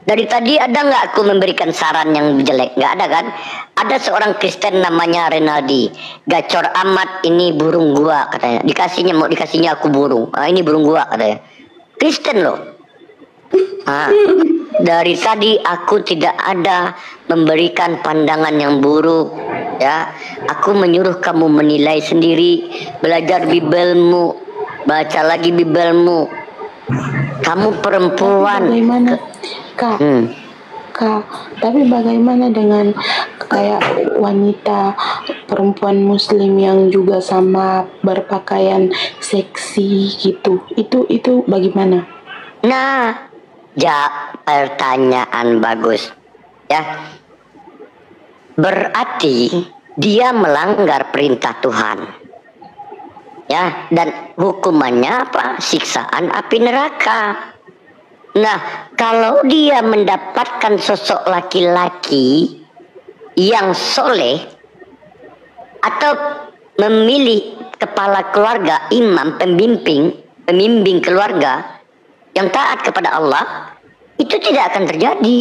Dari tadi ada nggak aku memberikan saran yang jelek? Nggak ada kan? Ada seorang Kristen namanya Renaldi. Gacor amat, ini burung gua katanya. Mau dikasihnya aku burung. Ah, ini burung gua katanya. Kristen loh. Ah, dari tadi aku tidak ada memberikan pandangan yang buruk. Ya, aku menyuruh kamu menilai sendiri, belajar Bibelmu, baca lagi Bibelmu. Kamu perempuan. Bagaimana, Kak? Kak, tapi bagaimana dengan kayak wanita perempuan Muslim yang juga sama berpakaian seksi gitu? Itu bagaimana? Nah, pertanyaan bagus. Ya. Berarti dia melanggar perintah Tuhan. Ya, dan hukumannya apa? Siksaan api neraka. Nah, kalau dia mendapatkan sosok laki-laki yang soleh atau memilih kepala keluarga, imam, pembimbing keluarga yang taat kepada Allah, itu tidak akan terjadi.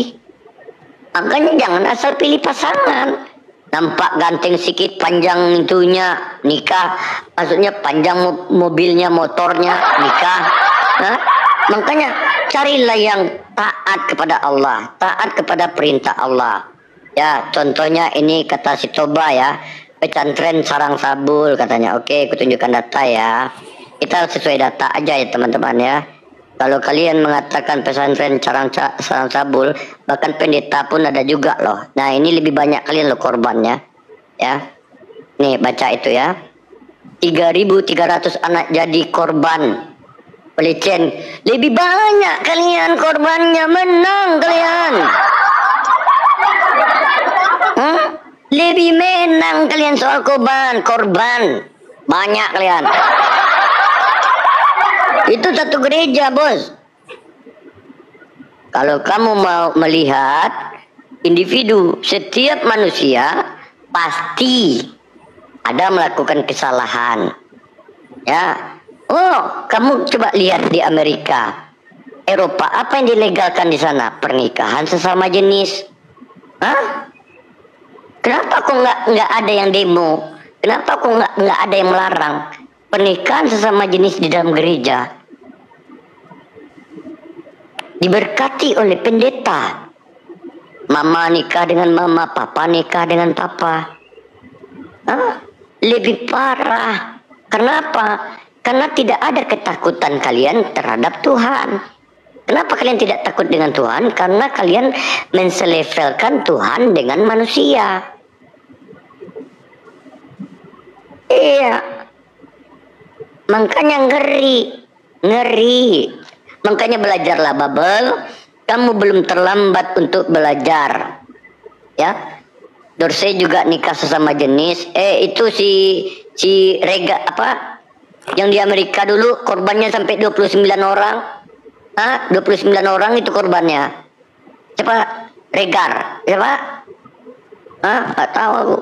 Makanya jangan asal pilih pasangan. Nampak ganteng sikit, panjang itunya, nikah. Maksudnya panjang mobilnya, motornya, nikah. Nah, makanya carilah yang taat kepada Allah, taat kepada perintah Allah. Ya, contohnya ini kata si Toba ya, pesantren Sarang Sabul katanya. Oke, aku tunjukkan data ya. Kita sesuai data aja ya teman-teman ya. Kalau kalian mengatakan pesantren Sarang Sabul, bahkan pendeta pun ada juga loh. Nah, ini lebih banyak kalian loh korbannya. Ya. Nih, baca itu ya. 3.300 anak jadi korban pelecehan. Lebih banyak kalian korbannya, menang kalian. Lebih menang kalian soal korban. Banyak kalian. Itu satu gereja, bos. Kalau kamu mau melihat individu, setiap manusia pasti ada melakukan kesalahan. Ya. Oh, kamu coba lihat di Amerika, Eropa, apa yang dilegalkan di sana? Pernikahan sesama jenis. Hah? Kenapa kok nggak ada yang demo? Kenapa kok nggak ada yang melarang pernikahan sesama jenis di dalam gereja? Diberkati oleh pendeta. Mama nikah dengan mama, papa nikah dengan papa. Hah? Lebih parah. Kenapa? Karena tidak ada ketakutan kalian terhadap Tuhan. Kenapa kalian tidak takut dengan Tuhan? Karena kalian menselevelkan Tuhan dengan manusia. Iya. Makanya ngeri. Makanya belajarlah Babel. Kamu belum terlambat untuk belajar. Ya. Dorsey juga nikah sesama jenis. Itu si Rega apa? Yang di Amerika dulu korbannya sampai 29 orang. 29 orang itu korbannya. Siapa? Regar. Siapa? Nggak tahu aku.